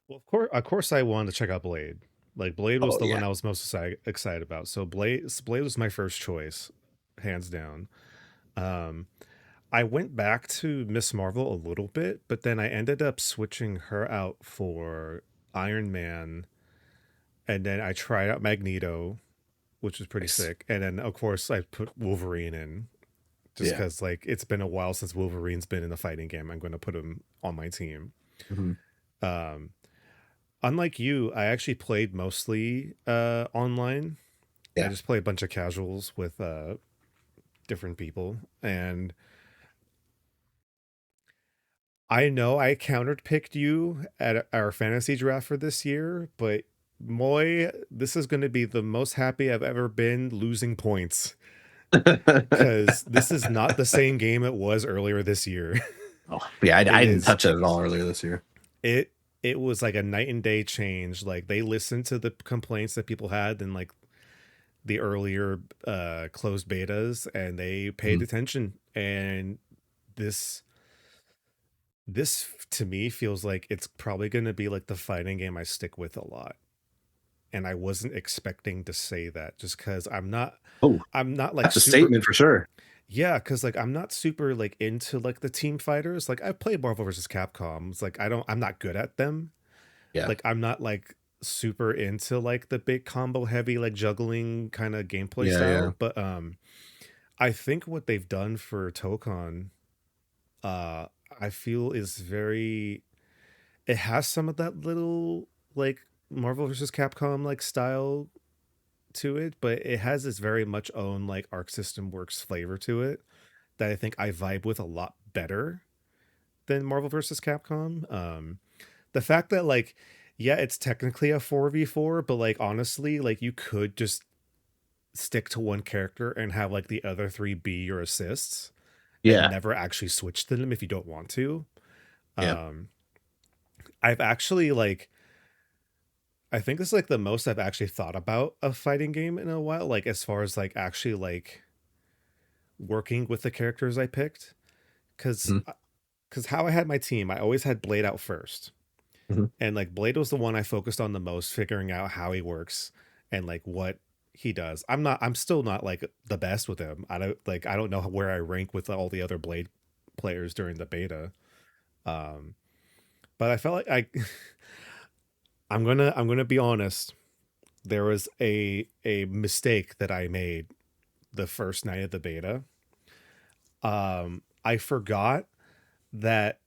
well, of course I wanted to check out Blade. Like Blade was Oh the yeah. one I was most excited about. So Blade was my first choice, hands down. Um I went back to Miss Marvel a little bit, but then I ended up switching her out for Iron Man, and then I tried out Magneto, which was pretty Nice. sick. And then of course I put Wolverine in just Yeah. because like it's been a while since Wolverine's been in a fighting game. I'm going to put him on my team. Hmm. Um, Unlike you, I actually played mostly online. I Yeah. just play a bunch of casuals with different people, and I know I countered picked you at our fantasy draft for this year, but Moy, this is going to be the most happy I've ever been losing points because this is not the same game it was earlier this year. Oh yeah, It I didn't is touch it at all earlier this year. it it was like a night and day change. Like they listened to the complaints that people had in like the earlier closed betas, and they paid Mhm. attention. And this this to me feels like it's probably going to be like the fighting game I stick with a lot. And I wasn't expecting to say that just cuz Oh, I'm not like that's a super. statement for sure. Yeah, cuz like I'm not super like into like the team fighters. Like I played Marvel vs. Capcom. It's like I'm not good at them. Yeah. Like I'm not like super into like the big combo heavy like juggling kind of gameplay Yeah, yeah. style, but I think what they've done for Tokon, uh, I feel is very. It has some of that little like Marvel versus Capcom like style to it, but it has this very much own like Arc System Works flavor to it that I think I vibe with a lot better than Marvel versus Capcom. The fact that like, yeah, it's technically a 4v4, but like honestly, like you could just stick to one character and have like the other three be your assists and Yeah. never actually switch to them if you don't want to. Yeah. Um, I've actually like I think this is like the most I've actually thought about a fighting game in a while. Like as far as like actually like working with the characters I picked, because Mhm. because how I had my team, I always had Blade out first, Mhm. and like Blade was the one I focused on the most, figuring out how he works and like what he does. I'm still not like the best with him. I don't know where I rank with all the other Blade players during the beta. Um, but I felt like I'm gonna be honest. There was a mistake that I made the first night of the beta. I forgot that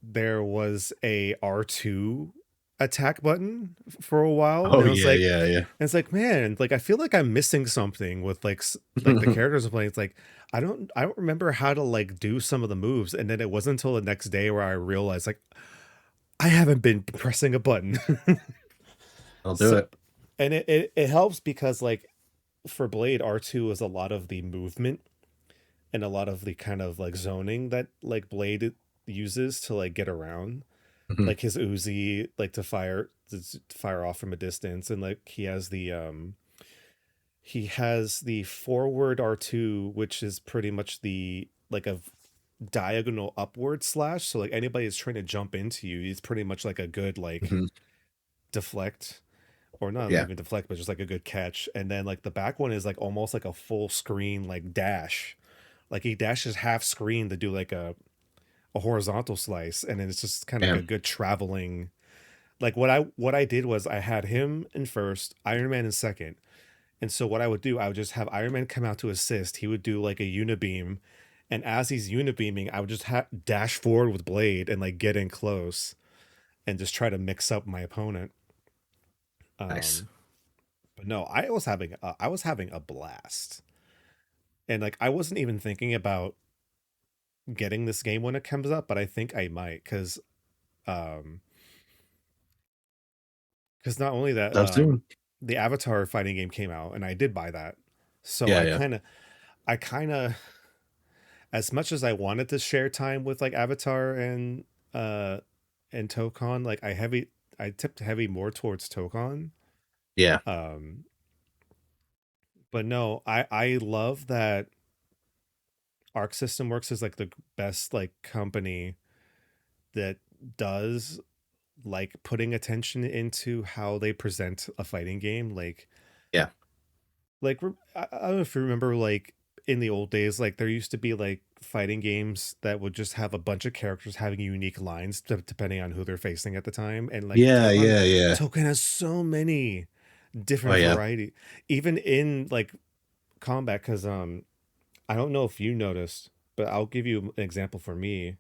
there was a R2 attack button for a while, Oh and I was yeah, like, yeah, yeah. and it's like, man, like I feel like I'm missing something with like like the characters I'm playing. It's like I don't remember how to like do some of the moves, and then it wasn't until the next day where I realized like I haven't been pressing a button. I'll do So, it. and it helps because like for Blade, R2 is a lot of the movement and a lot of the kind of like zoning that like Blade uses to like get around. Mhm. Like his Uzi, like to fire off from a distance, and like he has the forward R2, which is pretty much the like a diagonal upward slash. So like anybody is trying to jump into you, he's pretty much like a good like Mhm. deflect, or not Yeah. even deflect, but just like a good catch. And then like the back one is like almost like a full screen like dash. Like he dashes half screen to do like a horizontal slice, and then it's just kind of like Damn. a good traveling. Like what I did was I had him in first, Iron Man in second. And so what I would do, I would just have Iron Man come out to assist. He would do like a unibeam, and as he's unibeaming, I would just dash forward with Blade and like get in close and just try to mix up my opponent. Nice. Um But no, I was having a blast. And like I wasn't even thinking about getting this game when it comes up, but I think I might um cuz not only that So soon. the Avatar fighting game came out and I did buy that. So Yeah, yeah, I kind of as much as I wanted to share time with like Avatar uh and Tokon, like I tipped heavy more towards Tokon. yeah, Um but no, I love that Arc System Works is like the best like company that does like putting attention into how they present a fighting game. yeah, I don't know if you remember, like in the old days, like there used to be like fighting games that would just have a bunch of characters having unique lines depending on who they're facing at the time, and like yeah, yeah, yeah. Token has so many Oh different yeah, variety, even in like combat. Because I don't know if you noticed, but I'll give you an example for me.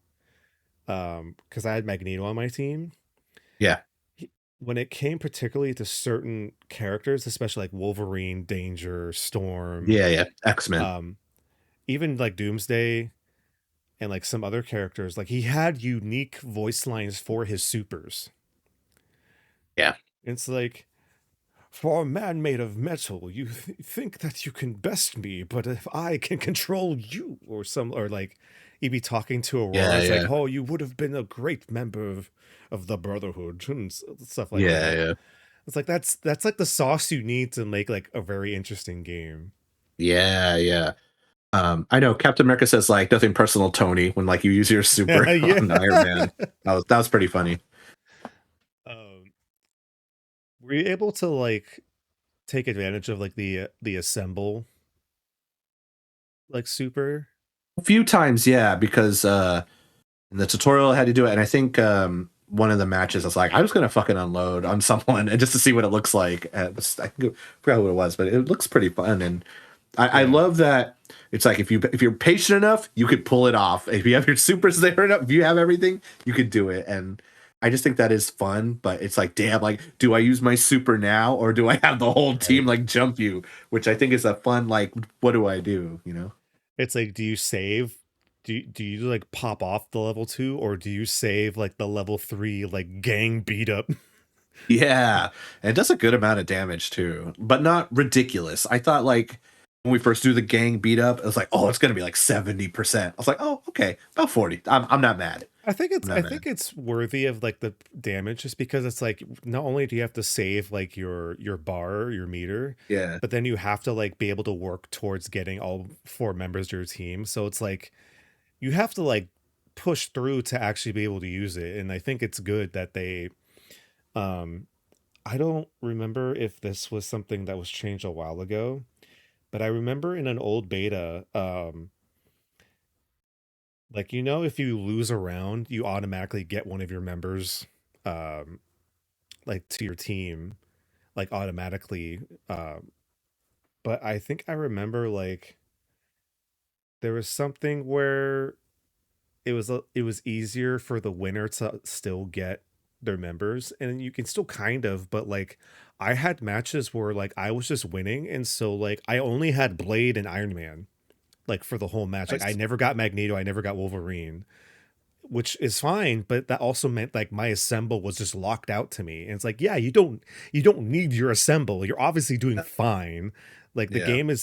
Because I had Magneto on my team. yeah, When it came particularly to certain characters, especially like Wolverine, Danger, Storm, yeah, yeah. X-Men. um, even like Doomsday and like some other characters, like he had unique voice lines for his supers. Yeah, It's like, for a man made of metal, you think that you can best me, but if I can control you, or like, he'd be talking to Aurora. yeah, It's like, yeah, oh, you would have been a great member of the Brotherhood and stuff like yeah, that. yeah, It's like that's like the sauce you need to make like a very interesting game. yeah, yeah. I know Captain America says like nothing personal, Tony, when like you use your super Yeah. on Iron Man. That was pretty funny. um, were you able to like take advantage of like the assemble like super? A few times, yeah, because in the tutorial I had to do it, and I think one of the matches I was like, I'm just gonna fucking unload on someone and just to see what it looks like. I forgot what it was, but it looks pretty fun, and I Yeah. love that it's like if you're patient enough, you could pull it off. If you have your supers there enough, if you have everything, you could do it. And I just think that is fun, but it's like, damn, like, do I use my super now or do I have the whole team Right. like jump you? Which I think is a fun, like, what do I do? You know? It's like, do you save? Do you like pop off the level 2, or do you save like the level 3 like gang beat up? Yeah. And it does a good amount of damage too, but not ridiculous. I thought like when we first do the gang beat up, it was like, oh, it's gonna be like 70%. I was like, oh, okay, about 40. I'm not mad. I'm I not mad. think it's worthy of like the damage, just because it's like not only do you have to save like your bar, your meter, Yeah. but then you have to like be able to work towards getting all 4 members of your team. So it's like you have to like push through to actually be able to use it. And I think it's good that they um I don't remember if this was something that was changed a while ago, but I remember in an old beta, like if you lose a round, you automatically get one of your members um like to your team like automatically. But I think I remember like there was something where it was easier for the winner to still get their members, and you can still kind of, but like I had matches where like I was just winning, and so like I only had Blade and Iron Man like for the whole match. Like I Nice. never got Magneto, I never got Wolverine, which is fine, but that also meant like my assemble was just locked out to me. And it's like, yeah, you don't need your assemble. You're obviously doing fine. Like Yeah.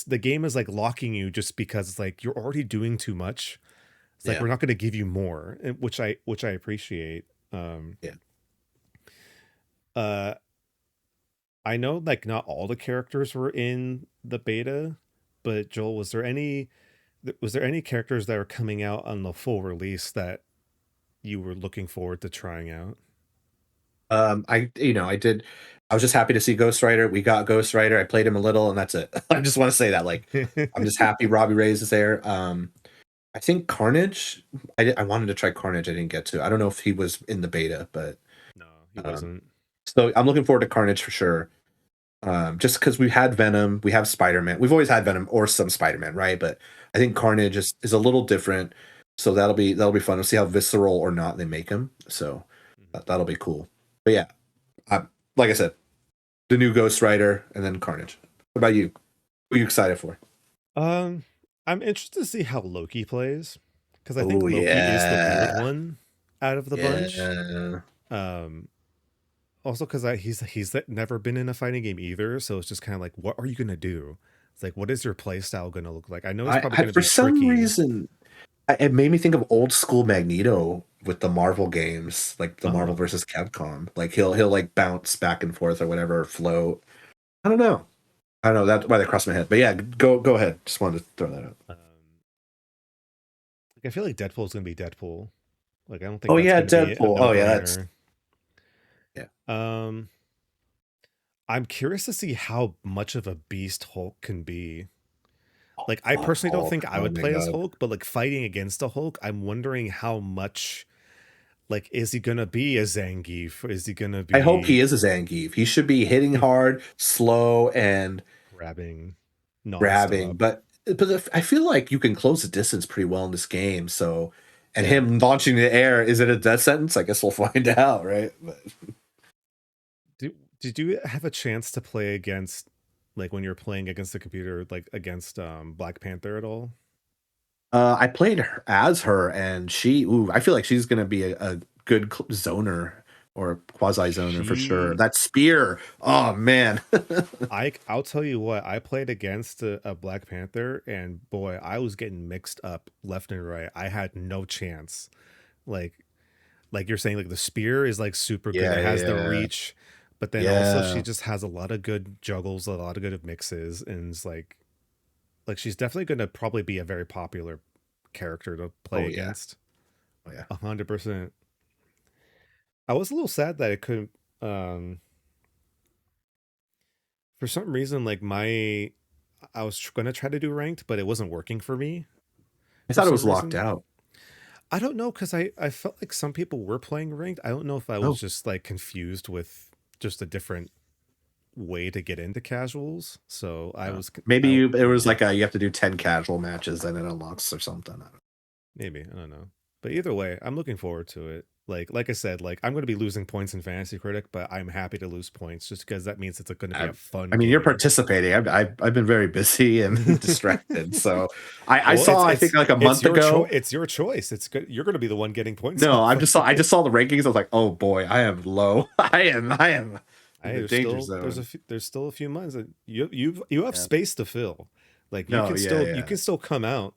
the game is like locking you just because it's like you're already doing too much. It's like Yeah. we're not going to give you more, which I appreciate. Um Yeah. uh I know like not all the characters were in the beta, but Joel, was there any characters that are coming out on the full release that you were looking forward to trying out? I did. I was just happy to see Ghost Rider. We got Ghost Rider. I played him a little, and that's it. I just want to say that, like, I'm just happy Robbie Reyes is there. I think Carnage. I wanted to try Carnage. I didn't get to. I don't know if he was in the beta, but No, he um, wasn't. so I'm looking forward to Carnage for sure. Just because we had Venom, we have Spider Man. We've always had Venom or some Spider Man, right? But I think Carnage is a little different. So that'll be fun. We'll see how visceral or not they make him. So Mhm. that'll be cool. But yeah, I, like I said, the new Ghost Rider, and then Carnage. What about you? Who are you excited for? Um, I'm interested to see how Loki plays because I think Oh Loki is the weird yeah, one out of the bunch. yeah. Um, Also because he's never been in a fighting game either, so it's just kind of like, what are you gonna do? It's like, what is your play style gonna look like? I know it's probably I gonna for be some tricky. reason it made me think of old school Magneto with the Marvel games, like the Marvel Uh-huh. versus Capcom. Like he'll like bounce back and forth or whatever, float. I don't know. I don't know. That's why that crossed my head. But yeah, go ahead. Just wanted to throw that out. Like I feel like Deadpool's gonna be Deadpool. Like I don't think Oh that's yeah, gonna be a Deadpool. Oh yeah, that's no-brainer. yeah. Um, I'm curious to see how much of a beast Hulk can be. Oh, Like I fuck personally don't Hulk. think I Oh would my play as god. Hulk, but like fighting against a Hulk, I'm wondering how much. Like, is he gonna be a Zangief? Is he gonna I hope be he is a Zangief. He should be hitting hard, slow, and grabbing grabbing. nonstop? I feel like you can close the distance pretty well in this game. So, and Yeah. him launching in the air, is it a death sentence? I guess we'll find out, right? But, Did you have a chance to play against, like when you're playing against the computer, like against Black Panther at all? I played her as her, and she. Ooh, I feel like she's gonna be a good zoner or quasi zoner for sure. She That spear. Oh man. I'll tell you what, I played against a Black Panther and boy, I was getting mixed up left and right. I had no chance. Like like you're saying, like the spear is like super good. It Yeah, has the yeah, reach, but then also she yeah. just has a lot of good juggles, a lot of good mixes, and it's like she's definitely gonna probably be a very popular character to play Oh yeah, against. oh yeah. 100%. I was a little sad that it couldn't. Um, for some reason, like I was gonna try to do ranked, but it wasn't working for me I for thought it some was locked reason. out. I don't know because I felt like some people were playing ranked. I don't know if I was Oh, just like confused with just a different way to get into casuals. So I no. was Maybe I it was yeah, like you have to do 10 casual matches and it unlocks or something. I don't know. maybe I don't know. But either way, I'm looking forward to it. Like I said, like I'm going to be losing points in Fantasy Critic, but I'm happy to lose points just because that means it's going to be a fun I mean, you're game. participating. I've been very busy and distracted. So I Well, saw I think like a it's month your choice. ago. It's your choice. It's good. You're going to be the one getting points No, off of I it. just saw the rankings. I was like, oh boy, I am low. I am in Hey, the danger zone. there's still a few months that you have Yeah. space to fill. Like No, yeah, you yeah. can still come out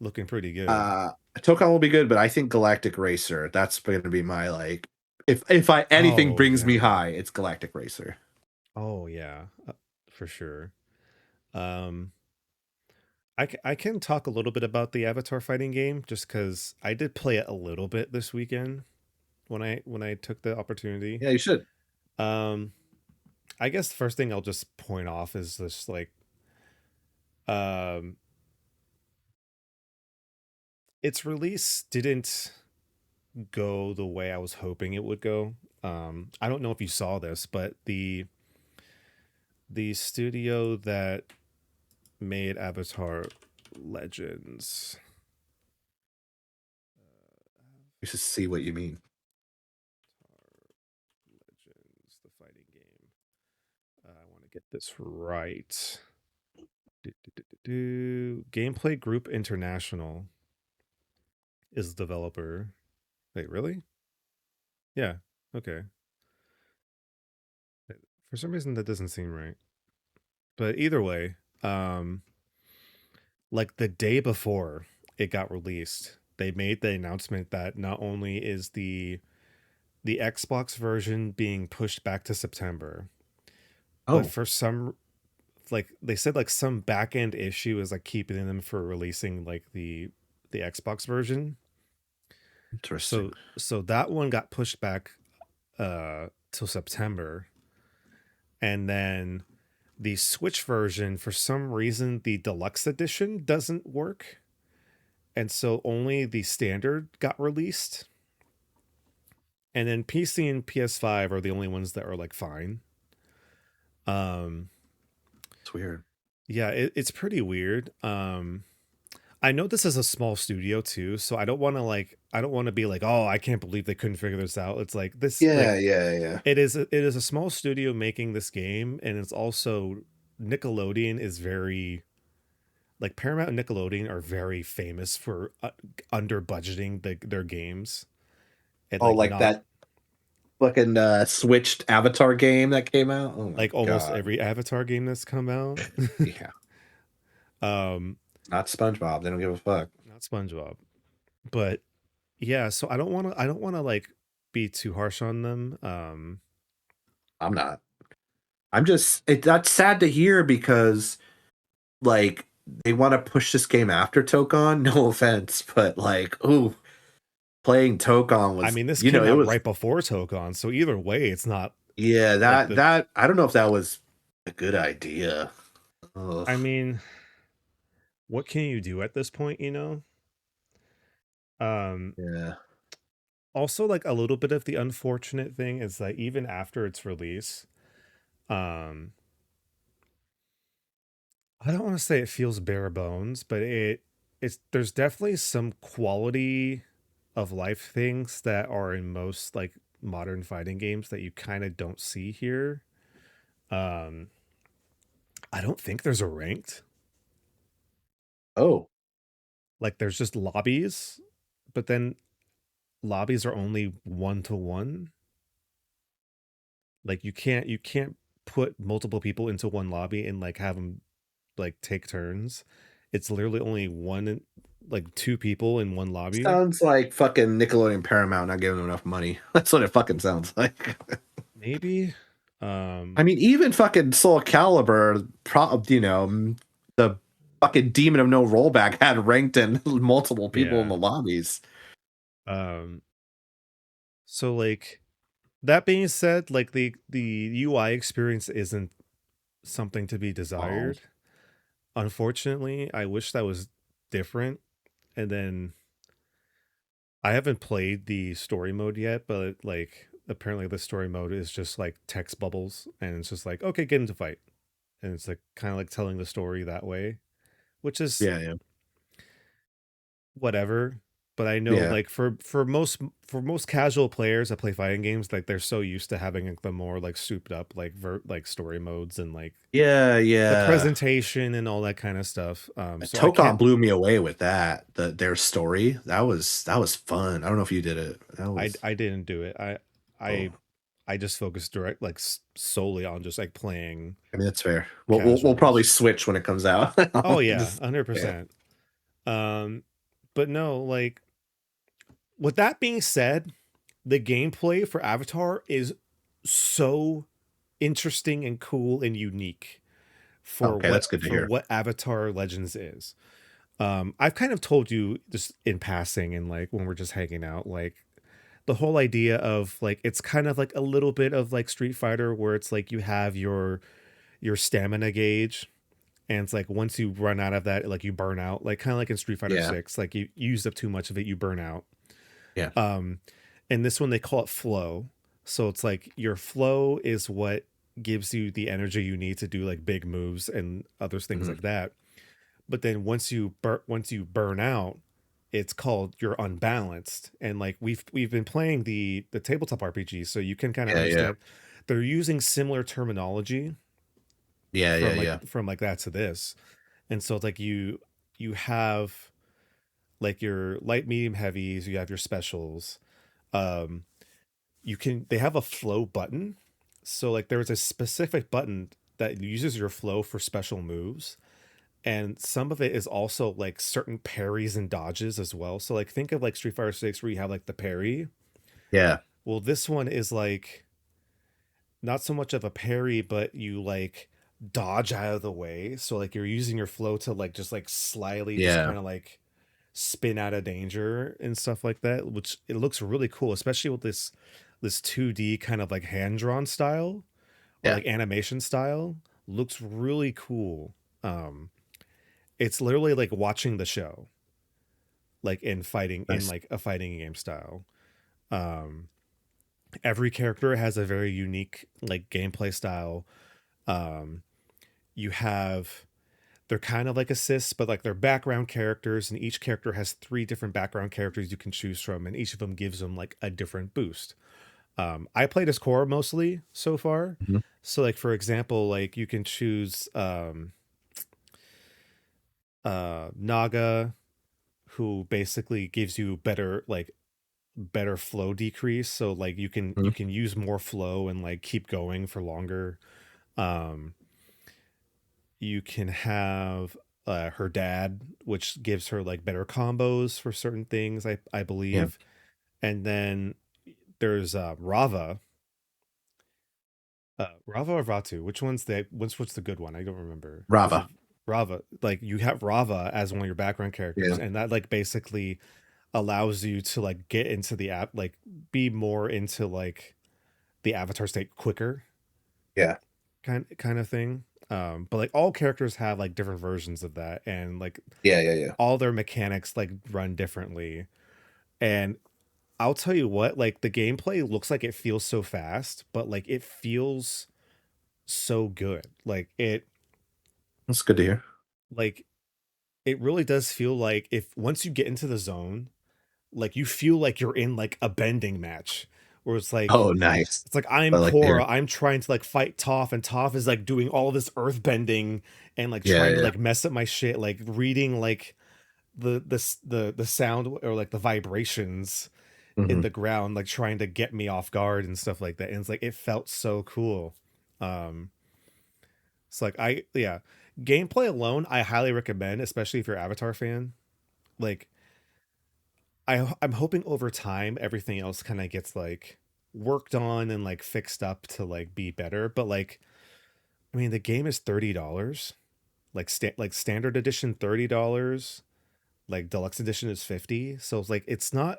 looking pretty good. Uh Tokon will be good, but I think Galactic Racer, that's going to be my like if I anything Oh brings me yeah. high, it's Galactic Racer. Oh yeah. For sure. Um I can talk a little bit about the Avatar fighting game just cuz I did play it a little bit this weekend when I took the opportunity. Yeah, you should. Um I guess the first thing I'll just point off is this like um its release didn't go the way I was hoping it would go. I don't know if you saw this, but the studio that made Avatar Legends, You should see what you mean. Legends, the fighting game. I want to get this right. Gameplay Group International is the developer. Wait, really? Yeah. Okay. For some reason, that doesn't seem right. But either way, like the day before it got released, they made the announcement that not only is the Xbox version being pushed back to September, but Oh, for some like they said like some back end issue is like keeping them for releasing like the Xbox version. interesting. So that one got pushed back till September. And then the Switch version, for some reason, the deluxe edition doesn't work. And so only the standard got released. And then PC and PS5 are the only ones that are like fine. Um It's weird. yeah, it's pretty weird. I know this is a small studio too, so I don't want to be like, oh, I can't believe they couldn't figure this out. It's like this Yeah, like yeah, yeah. it is a small studio making this game, and it's also Nickelodeon is very like Paramount and Nickelodeon are very famous for under budgeting their games and Oh, like like not that fucking switched Avatar game that came out. Oh my like almost god. every Avatar game that's come out. Yeah. um, Not SpongeBob. They don't give a fuck. Not SpongeBob, but yeah. So I don't want to like be too harsh on them. I'm not. That's sad to hear because like they want to push this game after Tokon. No offense, but like, ooh, playing Tokon I was, mean, this you know, came it out was right before Tokon, so either way, it's not yeah, like the. that I don't know if that was a good idea. Ugh. I mean, what can you do at this point? You know. Um, Yeah. Also, like a little bit of the unfortunate thing is that even after its release, um, I don't want to say it feels bare bones, but it's there's definitely some quality of life things that are in most like modern fighting games that you kind of don't see here. Um, I don't think there's a ranked. Oh, Like there's just lobbies, but then lobbies are only 1 to 1. Like you can't put multiple people into one lobby and like have them like take turns. It's literally only like two people in one lobby. sounds like fucking Nickelodeon Paramount not giving them enough money. That's what it fucking sounds like. Maybe. I mean, even fucking Soul Calibur, the fucking Demon of No Rollback had ranked in multiple people in Yeah. the lobbies. Um so like that being said, like the UI experience isn't something to be Oh, desired. Unfortunately, I wish that was different. And then I haven't played the story mode yet, but like apparently the story mode is just like text bubbles and it's just like, okay, get into fight. And it's like kind of like telling the story that way, which is yeah, yeah, whatever. But I know yeah, like for most casual players that play fighting games, like they're so used to having like, the more like souped up like like story modes and like yeah, the yeah. presentation and all that kind of stuff. So I Tokon can't. blew me away with that. Their story that was fun. I don't know if you did it. That was I didn't do it. oh. I I just focused direct like solely on just like playing I mean, that's fair. We'll probably casuals. switch when it comes out. Oh yeah, Just yeah. 100%. Um, but no, like with that being said, the gameplay for Avatar is so interesting and cool and unique Okay, that's good to for hear. what Avatar Legends is. I've kind of told you just in passing and like when we're just hanging out, like the whole idea of like it's kind of like a little bit of like Street Fighter where it's like you have your stamina gauge and it's like once you run out of that like you burn out like kind of like in Street Fighter Yeah, 6 like you use up too much of it you burn out. yeah. um and this one they call it flow, so it's like your flow is what gives you the energy you need to do like big moves and other things Mhm. like that. But then once you burn out, it's called you're unbalanced. And like we've been playing the tabletop RPG, so you can kind of Yeah, yeah, understand they're using similar terminology yeah, yeah, yeah. from like that to this. And so it's like you have like your light, medium, heavies, you have your specials. Um you can they have a flow button. So like there's a specific button that uses your flow for special moves, and some of it is also like certain parries and dodges as well. So like think of like Street Fighter 6 where you have like the parry. Yeah, Well, this one is like not so much of a parry, but you like dodge out of the way. So like you're using your flow to like just like slyly just yeah, kind of like spin out of danger and stuff like that, which it looks really cool, especially with this 2D kind of like hand drawn style or yeah. like animation style. Looks really cool. Um it's literally like watching the show like in Nice. like a fighting game style. um every character has a very unique like gameplay style. um you have they're kind of like assists, but like they're background characters, and each character has three different background characters you can choose from, and each of them gives them like a different boost. I played as core mostly so far. Mhm. So like for example, like you can choose Naga, who basically gives you better flow decrease. So like you Mhm. can use more flow and like keep going for longer. Um you can have her dad, which gives her like better combos for certain things, I Yeah. believe. And then there's Rava. Rava or Vatu? What's the good one? I don't remember. Is it Rava. Rava? Like you have Rava as one of your background characters, Yeah. and that like basically allows you to like get into the app, like be more into like the avatar state quicker, Yeah. kind of thing. But like all characters have like different versions of that, and like Yeah. Yeah. Yeah. all their mechanics like run differently. And I'll tell you what, like the gameplay looks like it feels so fast, but like it feels so good. That's good to hear. Like it really does feel like if once you get into the zone, like you feel like you're in like a bending match where Oh, nice. it's like I I'm like to hear. Korra, I'm trying to like fight Toph, and Toph is like doing all this earth bending and like Yeah. trying to Yeah. like mess up my shit, like reading like the sound or like the vibrations in Hmm. the ground, like trying to get me off guard and stuff like that. And it's like it felt so cool. Um it's like yeah, gameplay alone I highly recommend, especially if you're Avatar fan. Like I'm hoping over time everything else kind of gets like worked on and like fixed up to like be better. But like I mean the game is $30. Like like standard edition $30. Like deluxe edition is 50. So it's like it's not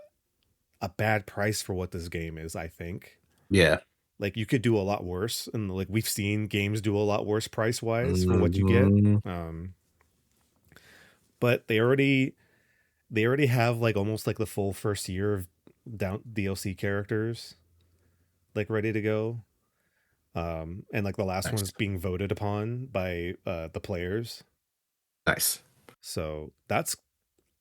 a bad price for what this game is, I think. Yeah. Like you could do a lot worse, and like we've seen games do a lot worse price wise for what you get. Mhm. But they already have like almost like the full first year of down DLC characters like ready to go. And like the last Nice. one's being voted upon by the players. Nice. So that's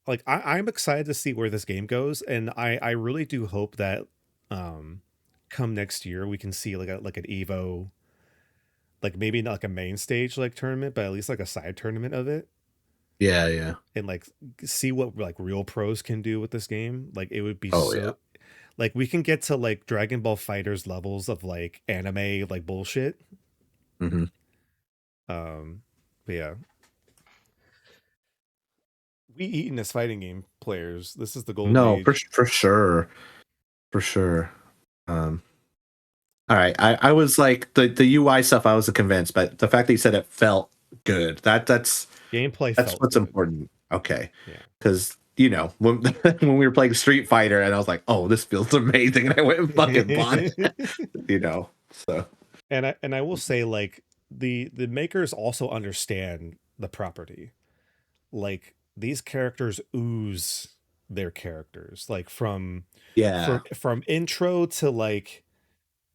like I'm excited to see where this game goes, and I really do hope that come next year we can see like an Evo, like maybe not like a main stage like tournament, but at least like a side tournament of it, Yeah. Yeah. and like see what like real pros can do with this game. Like it would be Oh yeah. so like we can get to like Dragon Ball Fighters levels of like anime like bullshit. Hmm. But yeah, we eaten as fighting game players. This is the golden No, age. for sure. For sure. Um. All right. I was like the UI stuff. I was convinced, but the fact that you said it felt good. Gameplay That's felt what's good. important. Okay. Yeah. Because when when we were playing Street Fighter, and I was like, oh, this feels amazing, and I went and fucking bought it. So And I will say like the makers also understand the property. Like these characters ooze their characters, like yeah. from intro to like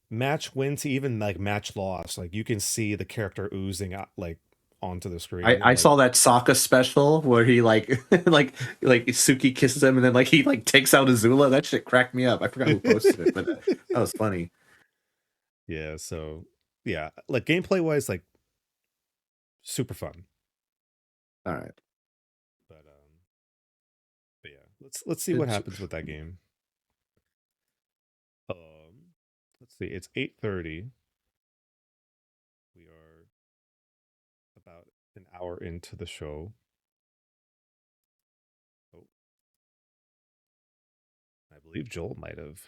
match win to even like match loss, like you can see the character oozing out like onto the screen. And I like saw that Sokka special where he like like Suki kisses him and then like he like takes out Azula. That shit cracked me up. I forgot who posted it, but that was funny. yeah, so yeah, like gameplay wise, like super fun. All right. But yeah, let's see what It's, happens with that game. um let's see, it's 8:30. We are about an hour into the show. Oh, I believe Joel might have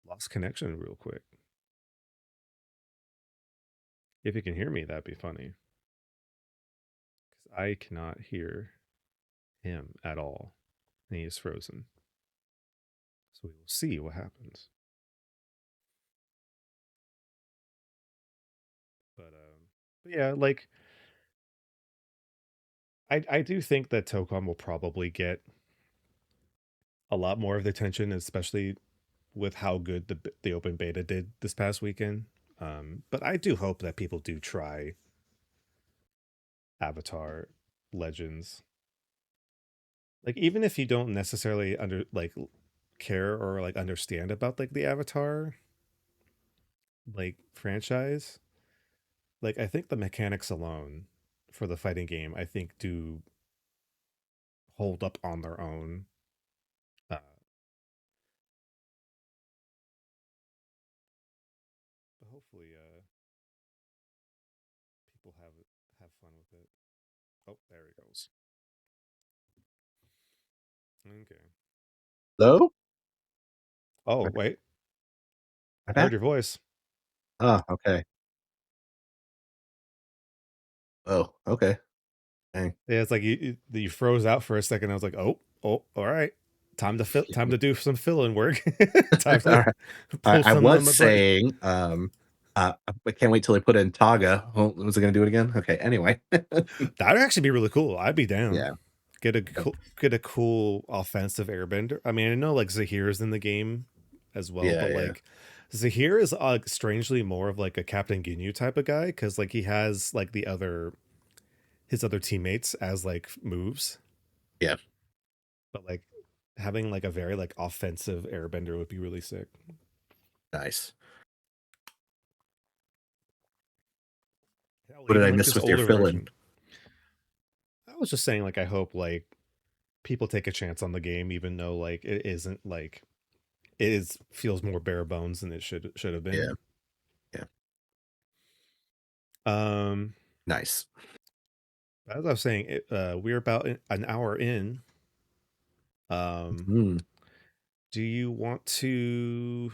lost connection real quick. If you can hear me, that'd be funny, because I cannot hear him at all, and he is frozen. So we will see what happens. But yeah, like I do think that Tocom will probably get a lot more of the attention, especially with how good the open beta did this past weekend. But I do hope that people do try Avatar Legends. Like even if you don't necessarily care or like understand about like the Avatar like franchise, like I think the mechanics alone for the fighting game I think do hold up on their own. Uh, but hopefully, people have fun with it. Oh, there he goes. Okay. Hello? Oh, Am wait. I I heard back? your voice. Oh, okay. Oh, okay. Dang. Yeah, it's like you froze out for a second. I was like, oh, all right. Time to do some fill-in work. Time All to right. pull I some on was my butt. saying, I can't wait till they put in Taga. Oh, was it going to do it again? Okay. Anyway. That'd actually be really cool. I'd be down. Yeah. Yep. Get a cool offensive airbender. I mean, I know like Zahir's in the game as well, Yeah. but Yeah. like Zahir is strangely more of like a Captain Ginyu type of guy because like he has like his other teammates as like moves, Yeah. but like having like a very like offensive airbender would be really sick. Nice. Hell, What did even I like miss his with your older fill in? version. I was just saying like I hope like people take a chance on the game even though like it isn't like it is feels more bare bones than it should have Yeah. been. Yeah. Um, Nice. as I was saying, we're about an hour in. Um, Mm. do you want to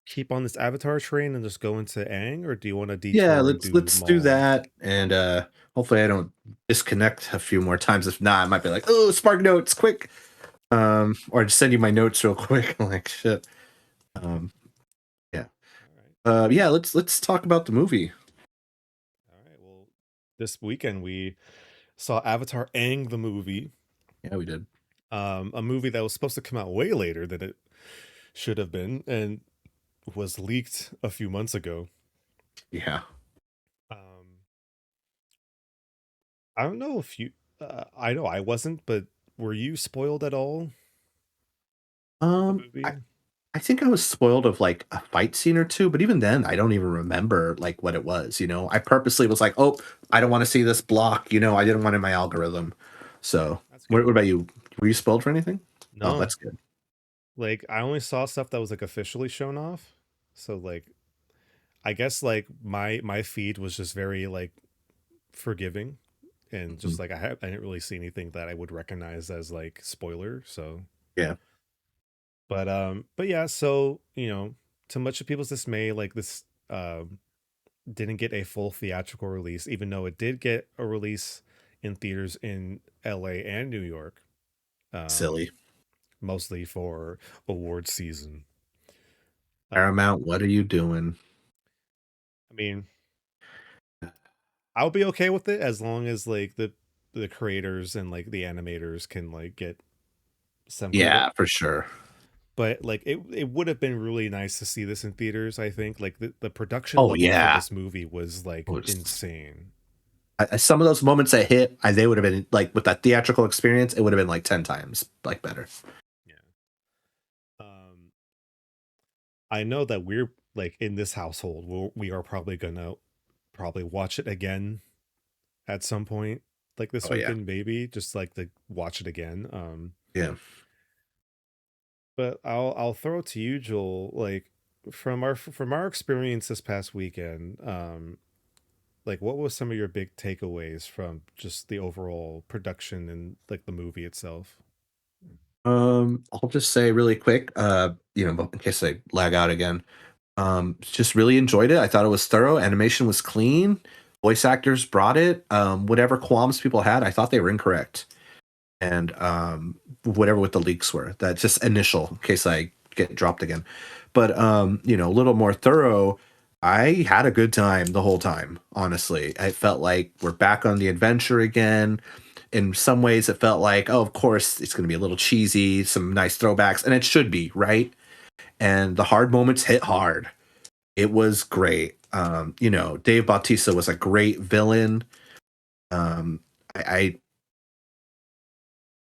keep on this Avatar train and just go into Aang, or do you want to Yeah. detour and Let's do let's do Maul? that, and hopefully I don't disconnect a few more times. If not, I might be like, oh, Spark Notes, quick. Or just send you my notes real quick. Like shit. Um, yeah. All right, Yeah. Let's talk about the movie. all right. Well, this weekend we saw Avatar Aang the movie, Yeah, we did. a movie that was supposed to come out way later than it should have been, and was leaked a few months ago. Yeah. Um, I don't know if you, I know I wasn't, but were you spoiled at all? The Um, I, movie? I think I was spoiled of like a fight scene or two, but even then, I don't even remember like what it was. I purposely was like, oh, I don't want to see this block. I didn't want it in my algorithm. So, That's what good. about you? Were you spoiled for anything? Oh, No, that's good. like I only saw stuff that was like officially shown off. So like I guess like my feed was just very like forgiving and Mhm. just like I didn't really see anything that I would recognize as like spoiler. So Yeah. but yeah, so to much of people's dismay, like this didn't get a full theatrical release, even though it did get a release in theaters in LA and New York. Um, Silly. Mostly for award season. Um, Paramount, what are you doing? I mean, I'll be okay with it as long as like the creators and like the animators can like get some credit. Yeah, for sure. But like it would have been really nice to see this in theaters, I think. Like the production Oh level for yeah. this movie was It like was- insane. some of those moments that hit, they would have been like with that theatrical experience, it would have been like 10 times like better. Yeah. Um I know that we're like in this household, we are probably gonna probably watch it again at some point like this Oh yeah. weekend, maybe just like to watch it again. Yeah. But I'll throw it to you, Joel. Like from our experience this past weekend, like what was some of your big takeaways from just the overall production and like the movie itself? I'll just say really quick, in case I lag out again. Just really enjoyed it. I thought it was thorough. Animation was clean. Voice actors brought it. Whatever qualms people had, I thought they were incorrect. And whatever with the leaks were, that's just initial, in case I get dropped again. But a little more thorough. I had a good time the whole time. Honestly, I felt like we're back on the adventure again. In some ways, it felt like, oh, of course, it's going to be a little cheesy, some nice throwbacks, and it should be, right? And the hard moments hit hard. It was great. Dave Bautista was a great villain. Um, I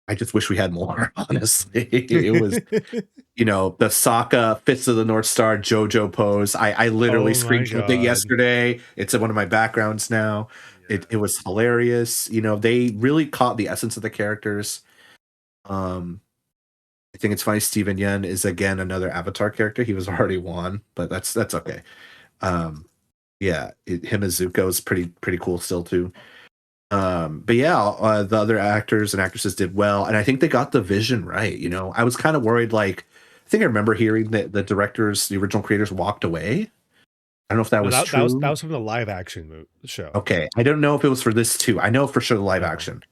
I just wish we had more. Honestly, it was the Sokka Fist of the North Star JoJo pose. I literally Oh my screenshot it god. yesterday. It's in one of my backgrounds now. It Yeah. was hilarious. They really caught the essence of the characters. Um, I think it's funny. Steven Yeun is again another Avatar character. He was already one, but that's okay. Um, yeah, him as Zuko is pretty cool still too. But yeah, the other actors and actresses did well, and I think they got the vision right. I was kind of worried. Like, I think I remember hearing that the original creators, walked away. I don't know if that No, was that true. was from the live action show. Okay, I don't know if it was for this too. I know for sure the live No, action,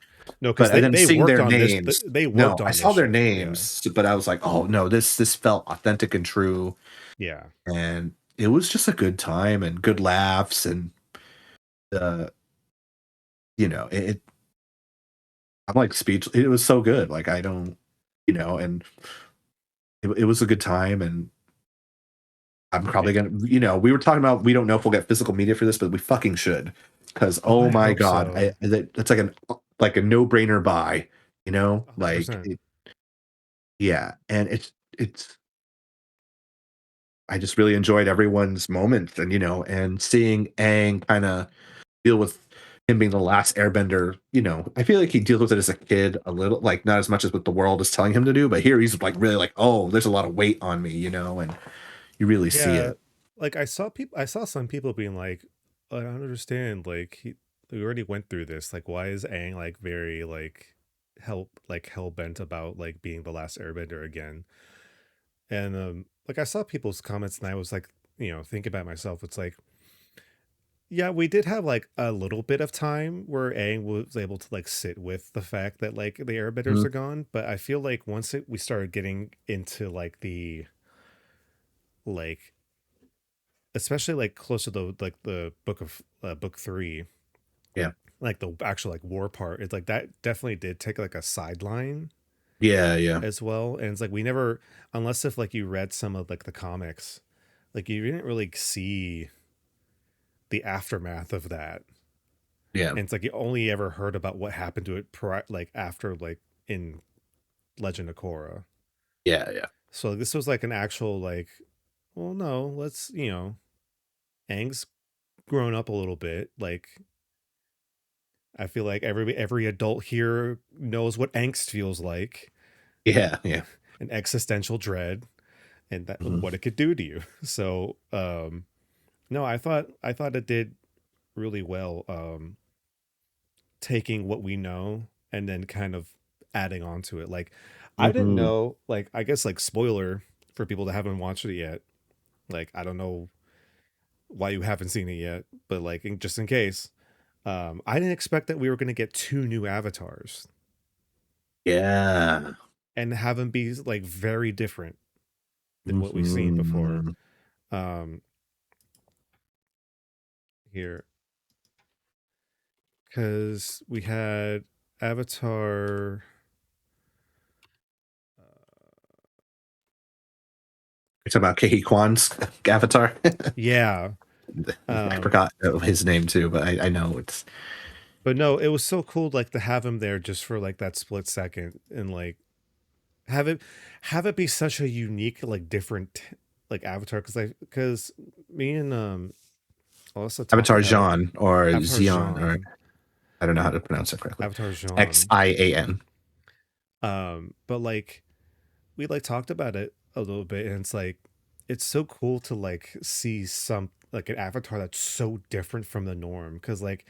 no, because but and then they seeing worked their on this. names. They worked No, I on this saw their show. Yeah, names, but I was like, oh no, this felt authentic and true, yeah, and it was just a good time and good laughs and uh, it I'm like speech. It was so good. Like I don't, and it was a good time. And I'm yeah. probably gonna, we were talking about we don't know if we'll get physical media for this, but we fucking should, because Oh, oh I my hope god, so. it's like a no brainer buy. Like 100%. yeah, and it's I just really enjoyed everyone's moments, and seeing Aang kind of deal with him being the last airbender. I feel like he deals with it as a kid a little, like not as much as what the world is telling him to do, but here he's like really like, oh, there's a lot of weight on me, and you really see Yeah, it. like I saw some people being like, I don't understand. Like we already went through this. Like, why is Aang like very like hell bent about like being the last Airbender again? And like I saw people's comments, and I was like, thinking about myself. It's like, yeah, we did have like a little bit of time where Aang was able to like sit with the fact that like the Airbenders Mhm. are gone. But I feel like we started getting into like the like especially like close to the book 3, Yeah, like the actual like war part, it's like that definitely did take like a sideline yeah, yeah, as well. And it's like we never, unless if like you read some of like the comics, like you didn't really see the aftermath of that. yeah, And it's like you only ever heard about what happened to it like after like in Legend of Korra. yeah, yeah. So this was like an actual like, well, no, let's, Aang's grown up a little bit. Like I feel like every adult here knows what angst feels like, Yeah, yeah. an existential dread, and that Mhm. what it could do to you. So, no, I thought it did really well, taking what we know and then kind of adding on to it. Like, I didn't Mhm. know, like, I guess like spoiler for people that haven't watched it yet. Like, I don't know why you haven't seen it yet, but like, just in case, I didn't expect that we were going to get two new avatars Yeah. and have them be like very different than what we've seen before. Mhm. Um, here, because we had Avatar. You're talking about Kehi Kwan's Avatar. Yeah, I forgot his name too, but I know it's but no, it was so cool like to have him there just for like that split second and like have it have it be such a unique like different like Avatar because me and Alyssa talked Avatar about Jean or Avatar Xion, or Jean, I don't know how to pronounce it correctly. Avatar X Jean. I A N. But like we like talked about it a little bit, and it's like it's so cool to like see some like an avatar that's so different from the norm because like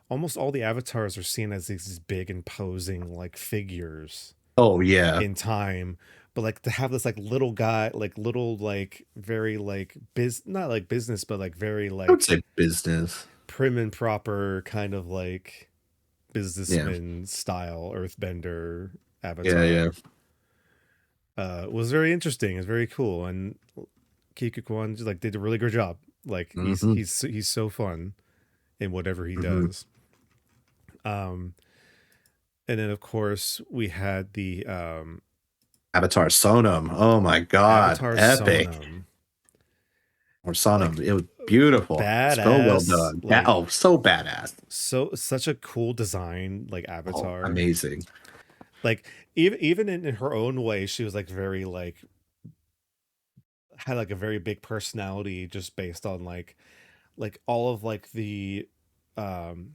almost all the avatars are seen as these big imposing like figures Oh yeah. in time, but like to have this like little guy, like little like very like not like business but like very I would like say business. prim and proper kind of like Yeah. businessman style earthbender Yeah, avatar yeah. was very interesting. It's very cool, and Kiku Kwan like did a really good job. Like Hmm. he's so fun in whatever he Hmm. does. Um, and then of course we had the Avatar Sonam. Oh my god. Avatar Epic. Sonam. or Sonam. Like It was beautiful. So well badass, done. like Oh, so badass. so such a cool design, like Oh, avatar. amazing. Like even in her own way, she was like very like had like a very big personality just based on like all of like the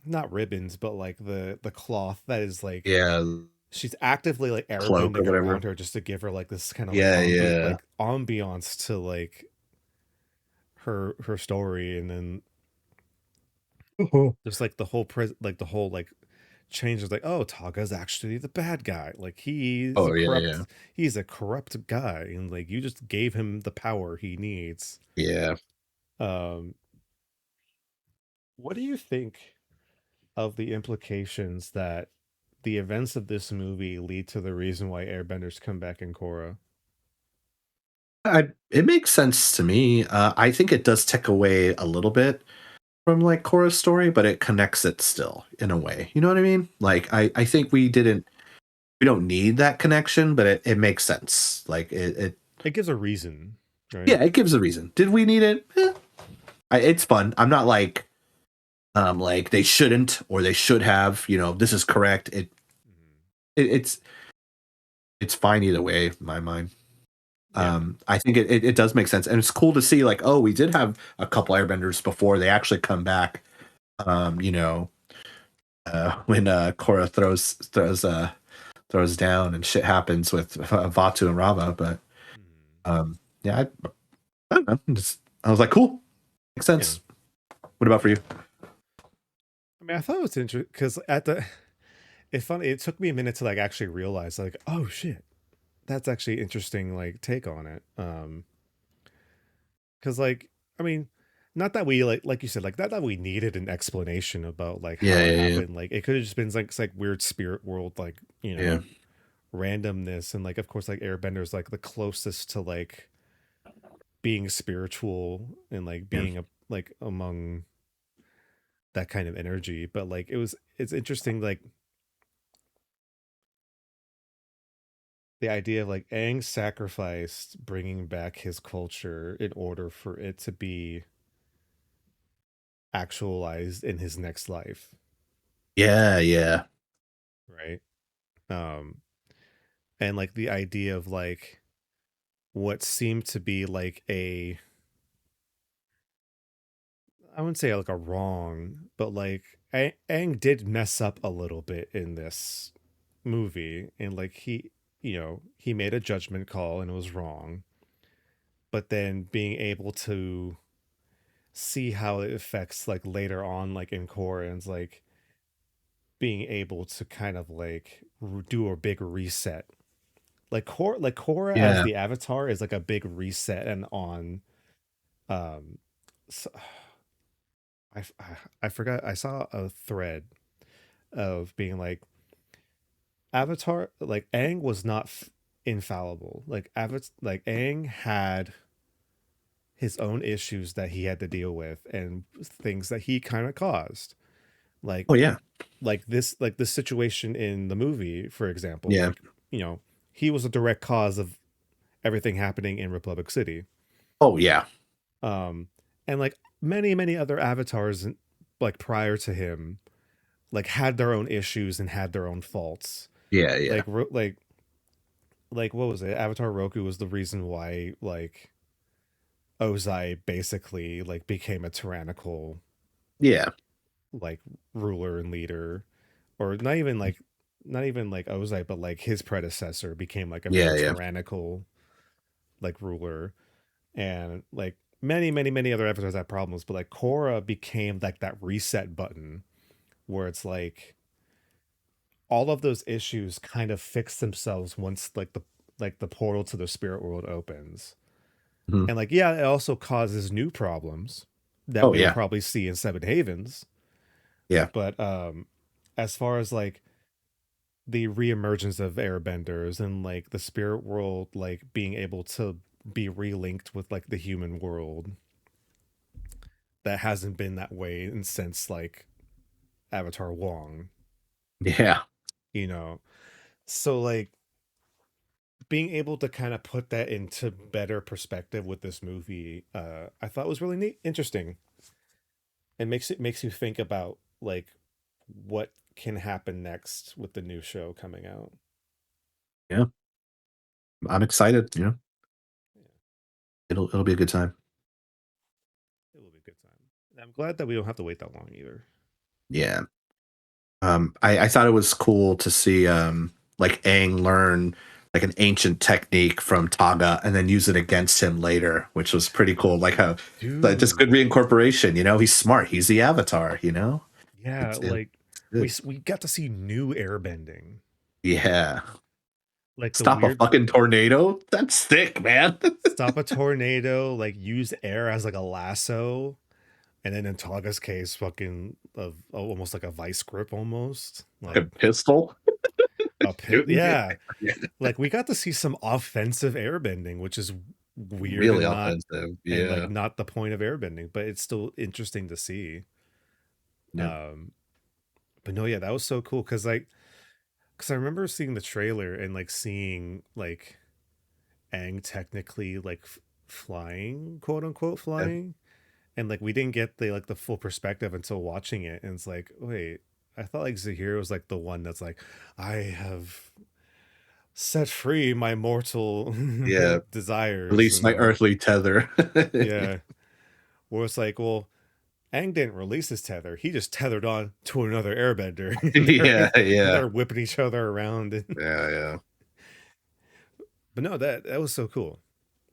not ribbons but like the cloth that is like Yeah, she's actively like cloak or airbending whatever. around her just to give her like this kind of Yeah, yeah. like ambiance to like her story. And then Mhm. just like the whole like the whole like change is like, oh, Taga's actually the bad guy, like Oh, yeah, yeah. he's a corrupt guy, and like you just gave him the power he needs. Yeah. um what do you think of the implications that the events of this movie lead to the reason why airbenders come back in Korra? It makes sense to me. I think it does take away a little bit from like Korra's story, but it connects it still in a way. You know what I mean? Like I think we don't need that connection, but it makes sense. Like it It gives a reason, right? yeah, it gives a reason. Did we need it? It's fun. I'm not like they shouldn't or they should have. This is correct. Mhm. It's fine either way in my mind. Yeah. I think it does make sense, and it's cool to see like, oh, we did have a couple airbenders before they actually come back. Um, you know, when Korra throws down and shit happens with Vatu and Rava, but Mhm. yeah, I don't know. I was like, cool, makes Yeah. sense. What about for you? I mean, I thought it was interesting because at the it's funny, it took me a minute to like actually realize like, oh shit, that's actually interesting like take on it. Because like, I mean, not that we like you said, like not that we needed an explanation about like Yeah, how it yeah, happened. Like it could have just been like it's like weird spirit world, like, yeah, randomness. And like of course like airbenders like the closest to like being spiritual and like yeah, being a like among that kind of energy. But like it's interesting like the idea of like Aang sacrificed bringing back his culture in order for it to be actualized in his next life, yeah, yeah, right? um and like the idea of like what seemed to be like a, I wouldn't say like a wrong, but like Aang did mess up a little bit in this movie. And like he made a judgment call and it was wrong. But then being able to see how it affects like later on like in Korra, and it's like being able to kind of like do a big reset. Like Korra as yeah. the avatar is like a big reset. And on um so, I forgot, I saw a thread of being like Avatar, like Aang was not infallible. Like Avatar, like Aang had his own issues that he had to deal with and things that he kind of caused. Like Oh yeah, like this situation in the movie, for example, yeah. like, he was a direct cause of everything happening in Republic City. Oh yeah, Um and like many other avatars like prior to him like had their own issues and had their own faults. yeah, yeah, Like what was it? Avatar Roku was the reason why like Ozai basically like became a tyrannical yeah, like ruler and leader. Or not even like Ozai, but like his predecessor became like a very yeah, yeah, tyrannical like ruler. And like many other avatars had problems, but like Korra became like that reset button where it's like all of those issues kind of fix themselves once like the portal to the spirit world opens. mhm. And like yeah, it also causes new problems that Oh we will yeah, probably see in Seven Havens. yeah, But as far as like the reemergence of airbenders and like the spirit world like being able to be relinked with like the human world, that hasn't been that way and since like Avatar Wong, yeah, you know. So like being able to kind of put that into better perspective with this movie, I thought was really neat, interesting, and makes you think about like what can happen next with the new show coming out. Yeah, I'm excited. You know, Yeah, it'll be a good time. it will be a good time. And I'm glad that we don't have to wait that long either. Yeah. I thought it was cool to see like Aang learn like an ancient technique from Taga and then use it against him later, which was pretty cool. Like how that just Dude, good reincorporation. You know, he's smart. He's the Avatar. You know, yeah, it's like good. we got to see new airbending. Yeah. Like the Stop a weird fucking tornado. That's sick, man. stop a tornado, like use air as like a lasso, and then in Taga's case, fucking of almost like a vice grip, almost like Fucking pistol. a pit. Shooting it. Yeah, Yeah. like we got to see some offensive airbending, which is weird Really offensive. and like Yeah. not the point of airbending, but it's still interesting to see. Yeah. Um, but no, yeah, that was so cool because I remember seeing the trailer and like seeing like Aang technically like flying, quote unquote Yeah. flying, and like we didn't get the like the full perspective until watching it, and it's like, wait, I thought like Zahir was like the one that's like, I have set free my mortal Yeah. desires, Release and my then earthly tether. yeah, where it's like, well, Aang didn't release his tether, he just tethered on to another airbender. Yeah. And Yeah. they're whipping each other around. Yeah. Yeah. But no, that was so cool.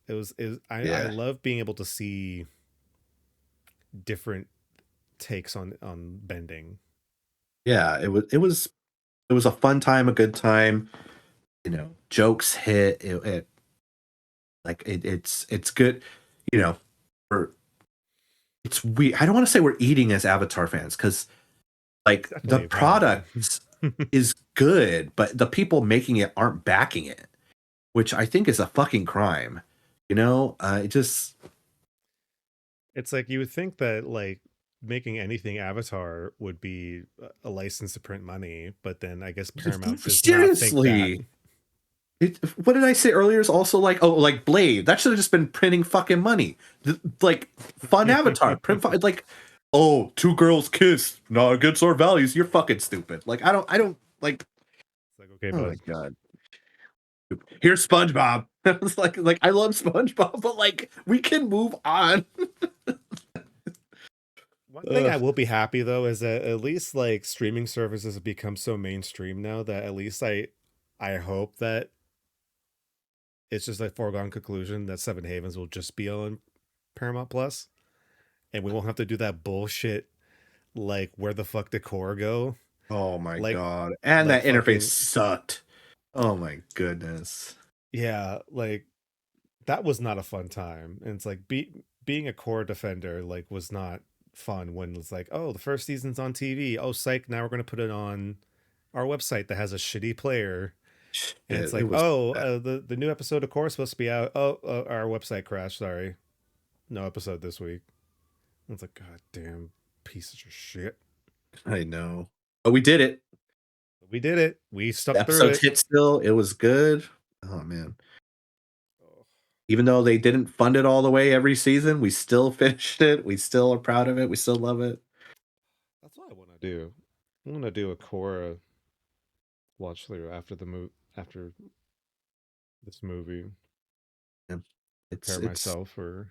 I Yeah. love being able to see different takes on bending. Yeah. It was a fun time, a good time. You know, jokes hit. It like it's good. You know, we're I don't want to say we're eating as Avatar fans because like the Definitely that. product is good, but the people making it aren't backing it, which I think is a fucking crime. You know, it just It's like you would think that like making anything Avatar would be a license to print money, but then I guess Paramount does not think that. seriously. What did I say earlier? Is also like, oh, like Blade. That should have just been printing fucking money. Like fun Avatar, like, oh, two girls kiss, not a good sword values. You're fucking stupid. Like I don't like. It's like, okay, Oh my bud. god. Here's SpongeBob. I was like I love SpongeBob, but like we can move on. One thing I will be happy though is that at least like streaming services have become so mainstream now that at least I hope that it's just a foregone conclusion that Seven Havens will just be on Paramount Plus, and we won't have to do that bullshit like where the fuck did Korra go? Oh my Like god. And like that interface fucking sucked. Oh my goodness. yeah, like that was not a fun time. And it's like being a core defender like was not fun when it's like, oh, the first season's on TV. Oh, psych! Now we're gonna put it on our website that has a shitty player. Shit, And it's it like, was oh, bad. the new episode of Core is supposed to be out. Oh, our website crashed. Sorry, no episode this week. And it's like, god damn piece of shit. I know. But we did it. We did it. We The stuck through episodes it. hit still. It was good. Oh man. Oh, Even though they didn't fund it all the way every season, we still finished it. We still are proud of it. We still love it. that's what I want to do. I want to do a Korra watch through after the after this movie. Yeah. Prepare It's myself for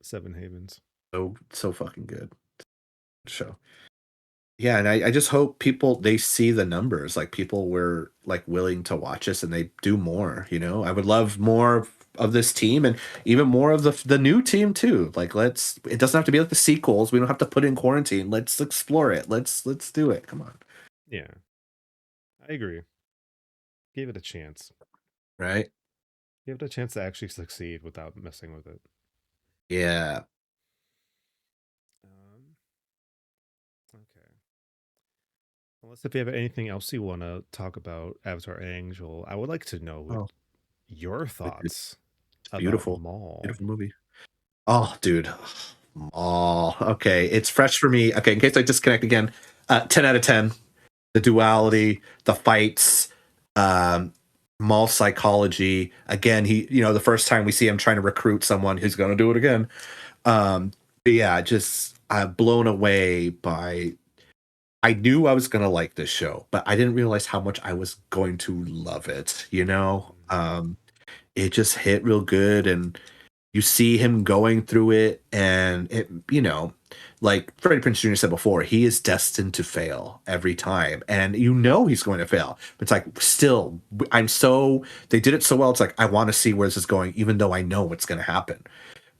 Seven Havens. so fucking good show. Yeah, and I just hope people they see the numbers, like people were like willing to watch us and they do more, you know. I would love more of this team and even more of the new team too. Like let's it doesn't have to be like the sequels. We don't have to put in quarantine. Let's explore it. Let's do it. Come on. Yeah, I agree. Give it a chance. Right? Give it a chance to actually succeed without messing with it. Yeah. Um, okay. Unless if you have anything else you want to talk about Avatar Angel, I would like to know Oh, your it's thoughts about beautiful. Maul. Beautiful movie. Oh, dude. Oh, okay. It's fresh for me. Okay, in case I disconnect again. 10 out of 10. The duality, the fights, um, Maul psychology. Again, he, the first time we see him trying to recruit someone, he's going to do it again. But yeah, just blown away by. I knew I was going to like this show, but I didn't realize how much I was going to love it. It just hit real good, and you see him going through it, and like Freddie Prinze Jr. said before, he is destined to fail every time, and he's going to fail. But it's like, still, they did it so well. It's like, I want to see where this is going, even though I know what's going to happen.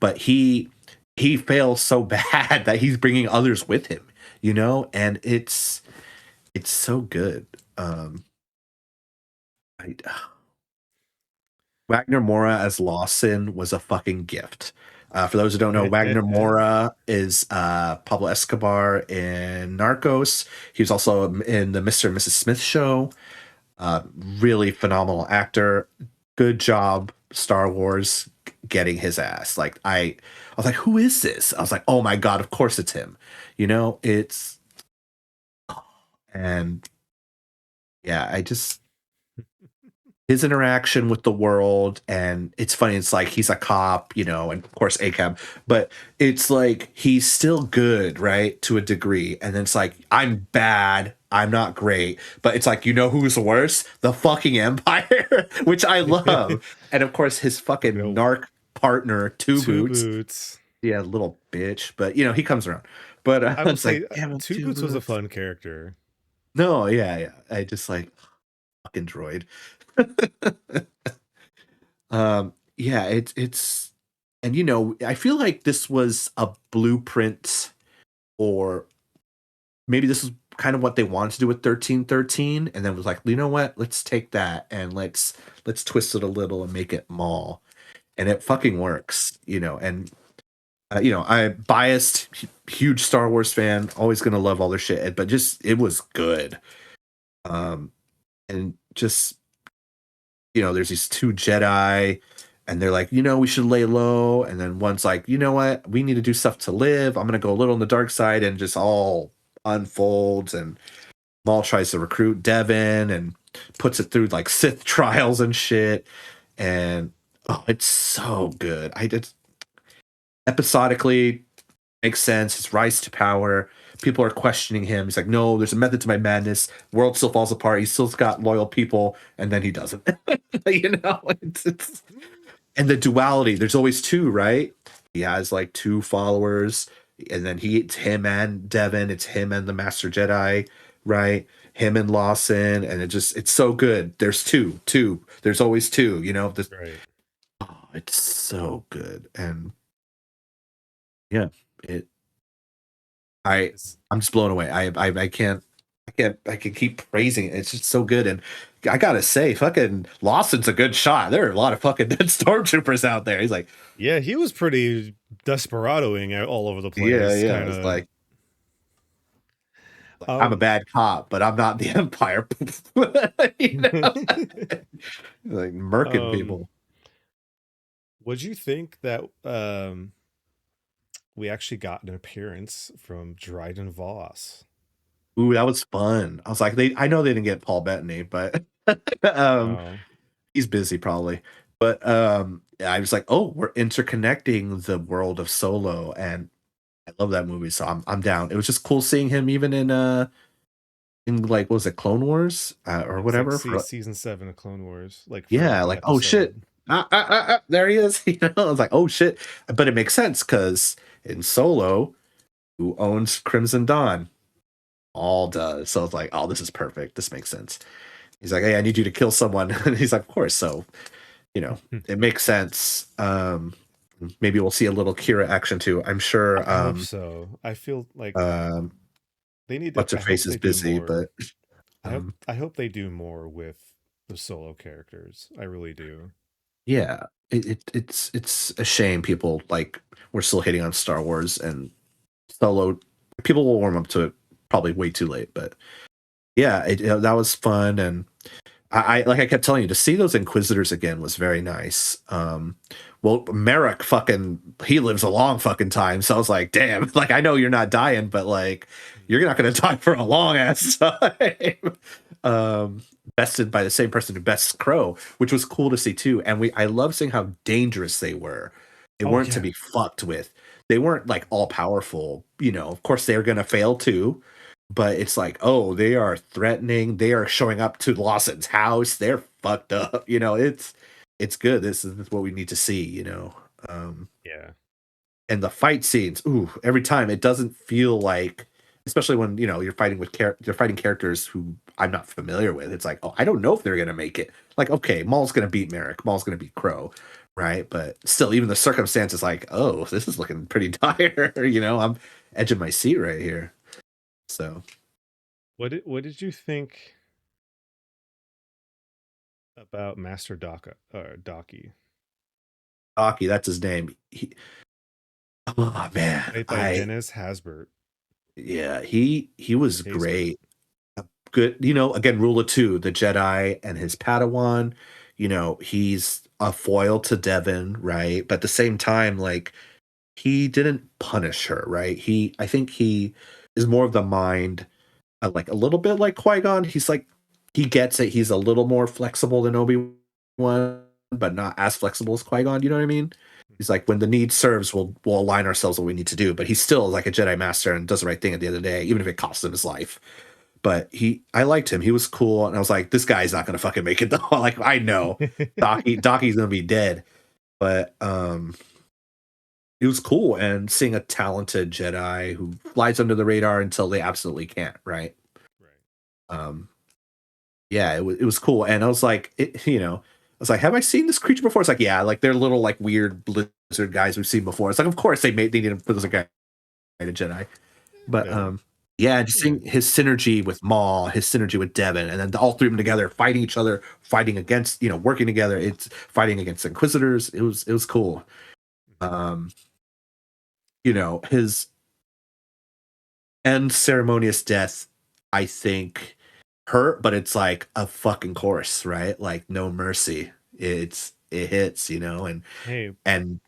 But he fails so bad that he's bringing others with him, and it's so good. I, Wagner Moura as Lawson was a fucking gift. For those who don't know, Wagner Moura is Pablo Escobar in Narcos. He was also in the Mr. and Mrs. Smith show. Really phenomenal actor. Good job, Star Wars, getting his ass. Like, I was like, who is this? I was like, oh my god, of course it's him. It's and yeah, his interaction with the world, and it's funny, it's like he's a cop, and of course ACAB, but it's like he's still good, right, to a degree, and then it's like, I'm bad, I'm not great, but it's like, who's worse? The fucking Empire, which I love. And of course his fucking narc partner, Two Boots. Yeah, little bitch, but he comes around. But I would say like, Two Boots was a fun character. No, yeah, I just like fucking droid. Yeah, it's and I feel like this was a blueprint, or maybe this is kind of what they wanted to do with 1313, and then was like, you know what, let's take that and let's twist it a little and make it Maul, and it fucking works. And I biased, huge Star Wars fan, always gonna love all their shit, but just, it was good. And just, there's these two Jedi, and they're like, we should lay low. And then one's like, you know what? We need to do stuff to live. I'm going to go a little on the dark side, and just all unfolds. And Maul tries to recruit Devin and puts it through like Sith trials and shit. And it's so good. Episodically makes sense. His rise to power. People are questioning him. He's like, no, there's a method to my madness. World still falls apart. He still's got loyal people, and then he doesn't. It's and the duality. There's always two, right? He has like two followers, and then it's him and Devin. It's him and the Master Jedi, right? Him and Lawson, and it's so good. There's two. There's always two. Right. Oh, it's so good, and yeah, I'm just blown away. I can't keep praising it. It's just so good. And I gotta say, fucking Lawson's a good shot. There are a lot of fucking dead stormtroopers out there. He's like, yeah, he was pretty desperadoing all over the place. Yeah. It's like, I'm a bad cop, but I'm not the Empire. Like murking people. Would you think that we actually got an appearance from Dryden Voss? Ooh, that was fun. I was like, I know they didn't get Paul Bettany, but he's busy probably. But I was like, oh, we're interconnecting the world of Solo, and I love that movie, so I'm down. It was just cool seeing him even in like, what was it, Clone Wars or whatever, like season 7 of Clone Wars, like, yeah, like, oh shit, there he is. I was like, oh shit, but it makes sense because in Solo, who owns Crimson Dawn? All does. So it's like, oh, this is perfect. This makes sense. He's like, hey, I need you to kill someone. And he's like, of course. So, it makes sense. Maybe we'll see a little Kira action too. I'm sure. I hope so. I feel like they need to. What's her face is busy, but I hope they do more with the Solo characters. I really do. Yeah, it's a shame people like we're still hating on Star Wars and Solo. People will warm up to it probably way too late, but yeah, that was fun. And I like I kept telling you, to see those Inquisitors again was very nice. Well, Merrick he lives a long fucking time, so I was like, damn, like, I know you're not dying, but like, you're not gonna die for a long ass time. bested by the same person who bests Crow, which was cool to see too. And I love seeing how dangerous they were. They Oh weren't to yeah. be fucked with. They weren't like all powerful. You know, of course they're gonna fail too, but it's like, oh, they are threatening. They are showing up to Lawson's house. They're fucked up. You know, it's good. This is what we need to see. You know, Yeah. and the fight scenes. Ooh, every time it doesn't feel like, especially when you know you're fighting with you're fighting characters who I'm not familiar with. It's like, oh, I don't know if they're gonna make it. Like, okay, Maul's gonna beat Merrick. Maul's gonna beat Crow, right? But still, even the circumstances, like, oh, this is looking pretty dire. You know, I'm edging my seat right here. So What did you think about Master Docky, Aki, that's his name. Oh man, played by Dennis Hasbert? he was Haysbert. great. Good, you know, again, rule of two, the Jedi and his Padawan, you know, he's a foil to Devin, right? But at the same time, like, he didn't punish her, right? I think he is more of the mind, like a little bit like Qui-Gon. He's like, he gets it. He's a little more flexible than Obi-Wan, but not as flexible as Qui-Gon. You know what I mean? He's like, when the need serves, we'll align ourselves what we need to do. But he's still like a Jedi Master and does the right thing at the end of the day, even if it costs him his life. But I liked him. He was cool, and I was like, this guy's not gonna fucking make it though. Like, I know Docky's gonna be dead, but it was cool, and seeing a talented Jedi who flies under the radar until they absolutely can't, right? Right. Um, yeah, it was cool, and I was like, you know, I was like, have I seen this creature before? It's like, yeah, like they're little like weird lizard guys we've seen before. It's like, of course they needed to put this guy in a Jedi. But Yeah. yeah, just Yeah. seeing his synergy with Maul, his synergy with Devin, and then all three of them together fighting each other, fighting against, you know, working together. It's fighting against Inquisitors. It was cool. Um, you know, his end ceremonious death, I think, hurt, but it's like a fucking course, right? Like no mercy. It hits, you know, Hey, and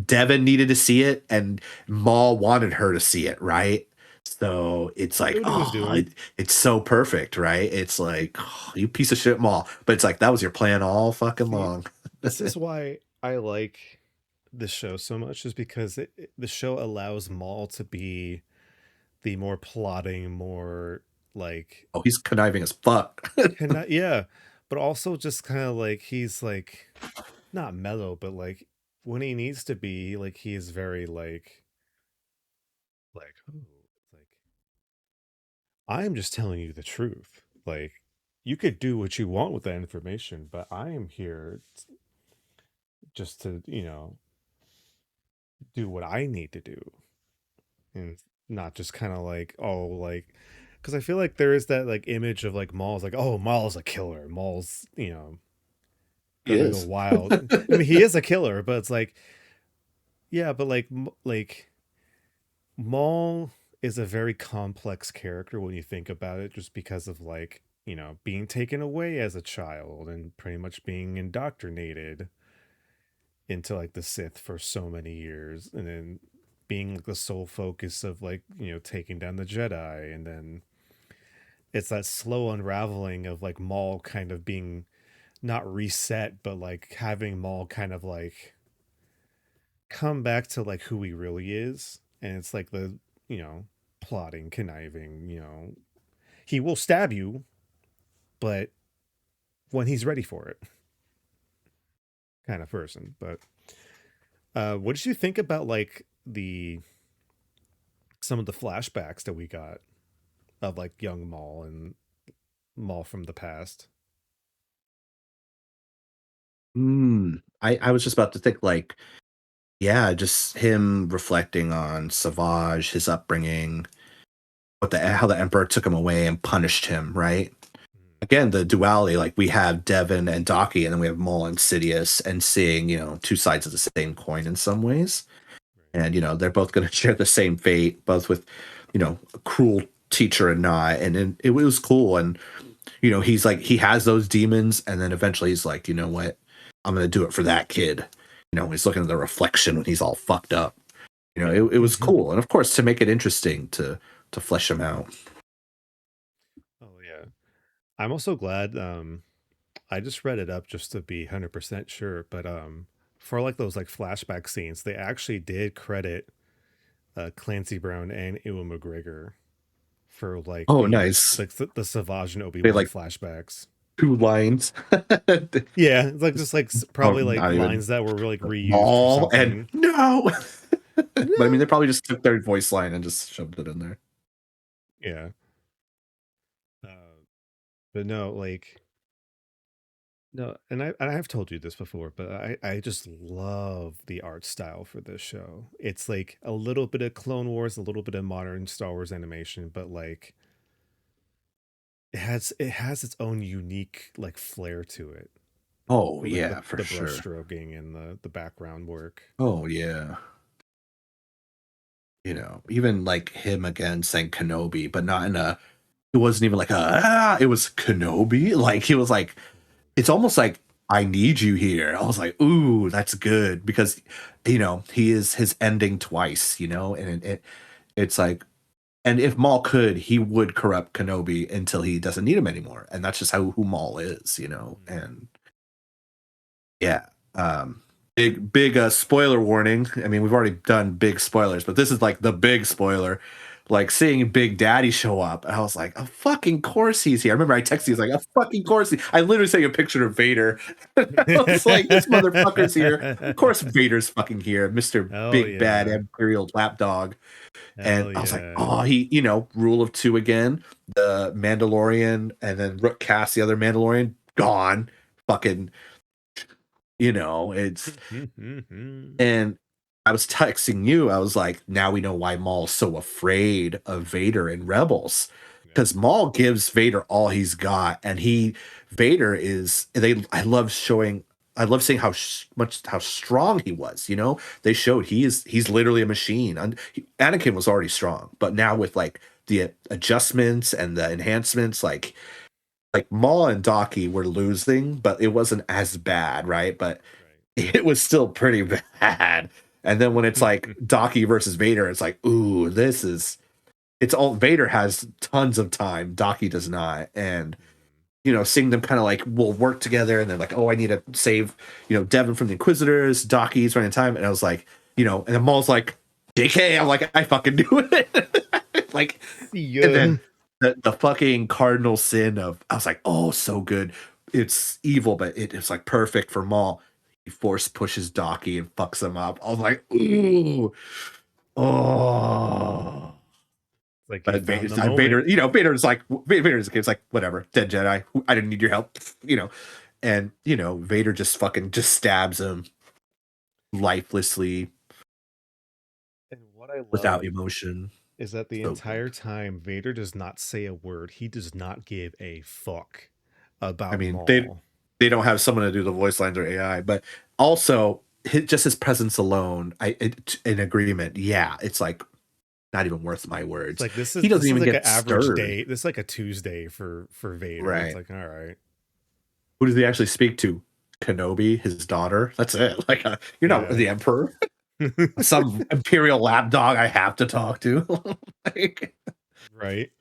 Devin needed to see it, and Maul wanted her to see it, right? So it's he knew like, what he was oh, doing. it's so perfect, right? It's like, oh, you piece of shit, Maul. But it's like that was your plan all fucking See, long. this is why I like the show so much, is because the show allows Maul to be the more plotting, more like Oh, he's conniving as fuck. yeah, but also just kind of like he's like not mellow, but like when he needs to be, like he is very oh, like I'm just telling you the truth. Like you could do what you want with that information, but I am here just to, do what I need to do, and not just kind of like, oh, like, because I feel like there is that like image of like Maul's like, oh, Maul's a killer. Maul's, He gonna go is. wild. I mean, he is a killer, but it's like, yeah, but like Maul is a very complex character when you think about it, just because of like, being taken away as a child and pretty much being indoctrinated into like the Sith for so many years, and then being like the sole focus of like, taking down the Jedi, and then it's that slow unraveling of like Maul kind of being not reset, but like having Maul kind of like come back to like who he really is. And it's like the, you know, plotting, conniving, he will stab you, but when he's ready for it kind of person. But what did you think about like the some of the flashbacks that we got of like young Maul and Maul from the past? I was just about to think like, yeah, just him reflecting on Savage, his upbringing, how the Emperor took him away and punished him, right? Again, the duality, like we have Devin and Docky, and then we have Maul and Sidious, and seeing, you know, two sides of the same coin in some ways. And, you know, they're both going to share the same fate, both with, you know, a cruel teacher and not. And it was cool. And, you know, he's like, he has those demons. And then eventually he's like, you know what? I'm going to do it for that kid. You know, he's looking at the reflection when he's all fucked up. You know, it was cool. And of course, to make it interesting to flesh him out. Oh yeah. I'm also glad. I just read it up just to be 100% sure, but for like those like flashback scenes, they actually did credit Clancy Brown and Ewan McGregor for like Oh, nice. the Savage and Obi They Wan like flashbacks. 2 lines. Yeah, it's like just like Oh, probably like not even lines that were like reused or Maul and something. no. But I mean, No. they probably just took their voice line and just shoved it in there. Yeah. Uh, but no, like no, and I have told you this before, but I just love the art style for this show. It's like a little bit of Clone Wars, a little bit of modern Star Wars animation, but like it has its own unique like flair to it. Oh With like yeah, for the brush sure. stroking and the background work. Oh yeah. Even like him again saying Kenobi, but not in a. It wasn't even like it was Kenobi. Like he was like, it's almost like I need you here. I was like, ooh, that's good because he is his ending twice. And it's like, and if Maul could, he would corrupt Kenobi until he doesn't need him anymore, and that's just how who Maul is. Mhm. And yeah. Big spoiler warning. I mean, we've already done big spoilers, but this is like the big spoiler. Like seeing Big Daddy show up, I was like, "A fucking course he's here." I remember I texted you, like, "A fucking course." I literally sent you a picture of Vader. I was like, "This motherfucker's here." Of course, Vader's fucking here, Mister Hell Big Bad yeah. Imperial Lapdog. And Hell I was like, yeah. "Oh, rule of two again." The Mandalorian, and then Rook Cass, the other Mandalorian, gone. Fucking, it's and I was texting you. I was like, now we know why Maul's so afraid of Vader in Rebels. Yeah. Because Maul gives Vader all he's got, and Vader is I love seeing how strong he was. They showed he's literally a machine. And Anakin was already strong, but now with like the adjustments and the enhancements, like Maul and Docky were losing, but it wasn't as bad, right? But it was still pretty bad. And then when it's like Right. Docky versus Vader, it's like, ooh, it's all Vader has tons of time, Docky does not. And seeing them kind of like will work together, and they're like, oh, I need to save, Devin from the Inquisitors, Docky's running time, and I was like, and then Maul's like, JK, I'm like, I fucking do it. Like, and Yeah. then the fucking cardinal sin of, I was like, oh, so good. It's evil, but it's like perfect for Maul. He force pushes Docky and fucks him up. I was like, ooh, oh. Like he But found the Vader, moment. Vader's like, whatever, dead Jedi. I didn't need your help, And Vader just stabs him lifelessly And what I without love emotion. is that the So good. entire time Vader does not say a word. He does not give a fuck I about mean, they Maul. they don't have someone to do the voice lines or AI, but also just his presence alone, in agreement. Yeah, it's like not even worth my It's words. like this He is doesn't this is even like an get average stirred. day. This is like a Tuesday for Vader. It's Right. like all right. Who does he actually speak to? Kenobi, his daughter. That's it. Like, you're not Yeah. the Emperor. Some Imperial lapdog I have to talk to. Like, Right.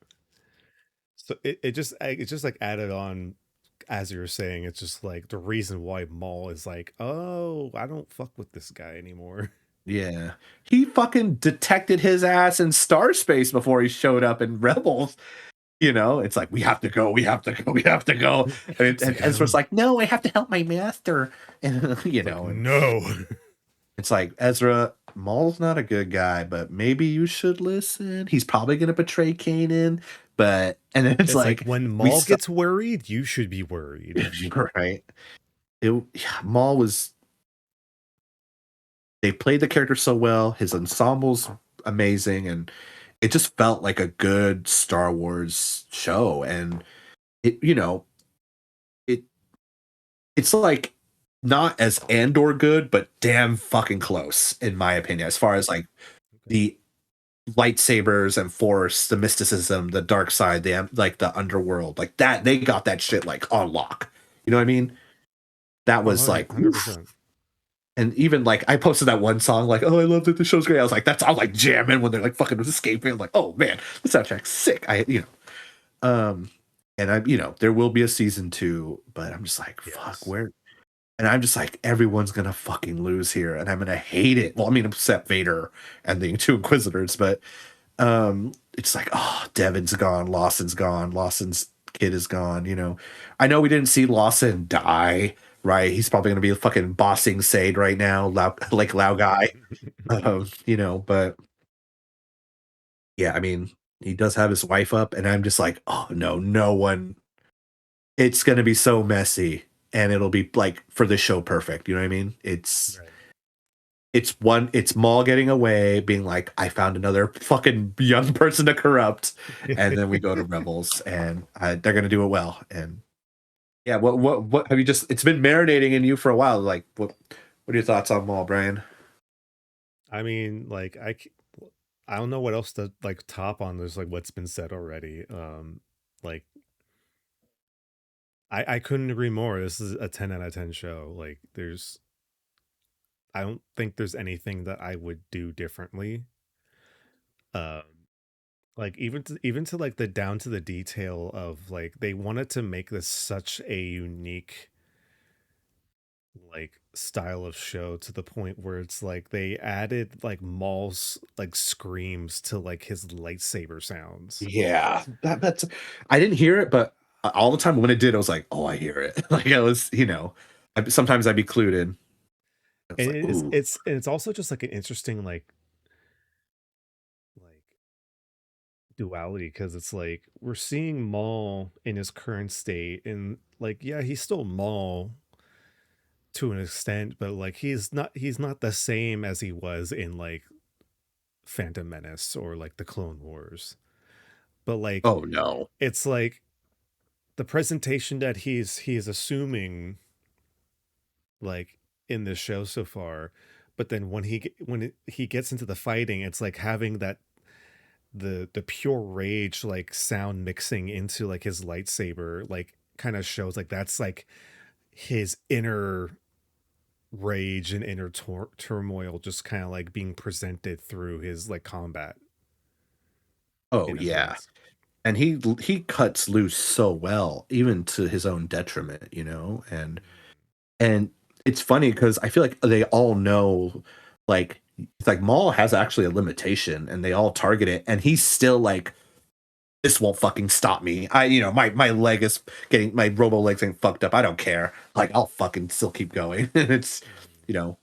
So it just like added on as you were saying, it's just like the reason why Maul is like, oh, I don't fuck with this guy anymore. yeah. He fucking detected his ass in star space before he showed up in Rebels. It's like, we have to go, we have to go, we have to go. And, It's and like I Ezra's don't. like, no, I have to help my master. And It's like and no. it's like, Ezra, Maul's not a good guy, but maybe you should listen. He's probably gonna betray Kanan. And then it's It's like like, when we Maul saw gets worried, you should be worried. right. Yeah, Maul was, they played the character so well, his ensemble's amazing, and it just felt like a good Star Wars show. And it, it it's like not as Andor good, but damn fucking close, in my opinion, as far as like Okay. the lightsabers and force, the mysticism, the dark side, like the underworld, like that. They got that shit like on lock. You know what I mean? That Oh, was 100 like, oof. 100%. And even like I posted that one song, like, oh, I love that the show's great. I was like, I was like jamming when they're like fucking escaping. I'm like, oh man, the soundtrack's sick. I. And there will be a season 2, but I'm just like, fuck, Yes. where? And I'm just like, everyone's gonna fucking lose here, and I'm gonna hate it. Well, I mean, except Vader and the two Inquisitors, but it's like, oh, Devin's gone, Lawson's gone, Lawson's kid is gone. I know we didn't see Lawson die, right? He's probably gonna be fucking bossing Sade right now, like Lao guy. But yeah, I mean, he does have his wife up, and I'm just like, oh no, no one. It's gonna be so messy, and it'll be like for the show perfect. You know what I mean? Right. It's Maul getting away, being like, I found another fucking young person to corrupt, and then we go to Rebels, and they're gonna do it well. And yeah, what have you just? It's been marinating in you for a while. Like, what are your thoughts on Maul, Brian? I mean, like I don't know what else to like top on this like what's been said already. Like I couldn't agree more. This is a 10 out of 10 show. Like I don't think there's anything that I would do differently. Um like even to like the down to the detail of like they wanted to make this such a unique like style of show to the point where it's like they added like Maul's like screams to like his lightsaber sounds. Yeah, that's. I didn't hear it, but all the time when it did, I was like, oh, I hear it. Like I was, sometimes I'd be clued in. It's And like, ooh, it's also just like an interesting like duality because it's like we're seeing Maul in his current state and like yeah, he's still Maul to an extent, but like he's not the same as he was in like Phantom Menace or like the Clone Wars. But like oh no, it's like the presentation that he's assuming like in this show so far, but then he gets into the fighting, it's like having that the pure rage like sound mixing into like his lightsaber like kind of shows like that's like his inner rage and inner turmoil just kind of like being presented through his like combat oh in a yeah. sense. And he cuts loose so well, even to his own detriment, and it's funny because I feel like they all know, like it's like Maul has actually a limitation, and they all target it, and he's still like, this won't fucking stop me. My leg is getting, my robo legs getting fucked up. I don't care. Like I'll fucking still keep going. And it's, you know,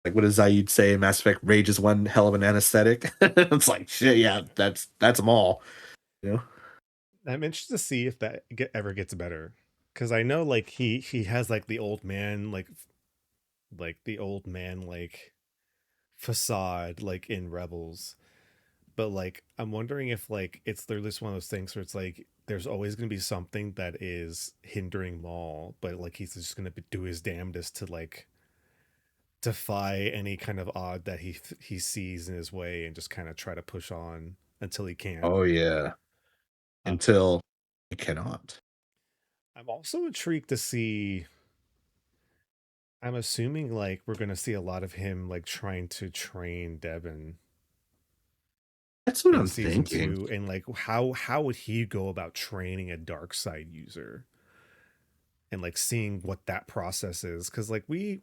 like what does Zaid say in Mass Effect? Rage is one hell of an anesthetic. It's like shit. Yeah, that's them all. You know. I'm interested to see if that ever gets better because I know like he has like the old man like the old man like facade like in Rebels, but like I'm wondering if like it's literally just one of those things where it's like there's always going to be something that is hindering Maul, but like he's just going to do his damnedest to like defy any kind of odd that he sees in his way and just kind of try to push on until he can't. Oh yeah. Uh, Until you cannot. I'm also intrigued to see. I'm assuming like we're gonna see a lot of him like trying to train Devin That's what in I'm season thinking. two, and like how would he go about training a dark side user and like seeing what that process is? Because like we've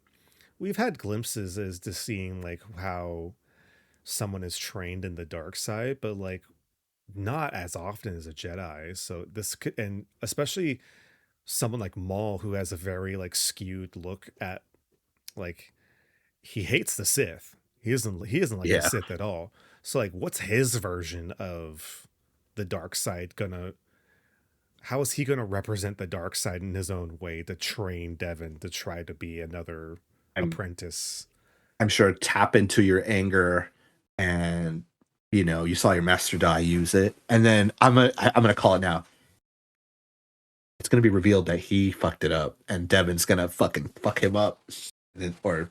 had glimpses as to seeing like how someone is trained in the dark side, but like not as often as a Jedi. So this could, and especially someone like Maul who has a very like skewed look at like he hates the Sith. He doesn't like the Yeah. Sith at all. So like what's his version of the dark side gonna how is he gonna represent the dark side in his own way to train Devin to try to be another I'm apprentice? I'm sure tap into your anger, and you saw your master die, use it. And then I'm gonna call it now. It's gonna be revealed that he fucked it up, and Devin's gonna fucking fuck him up. Or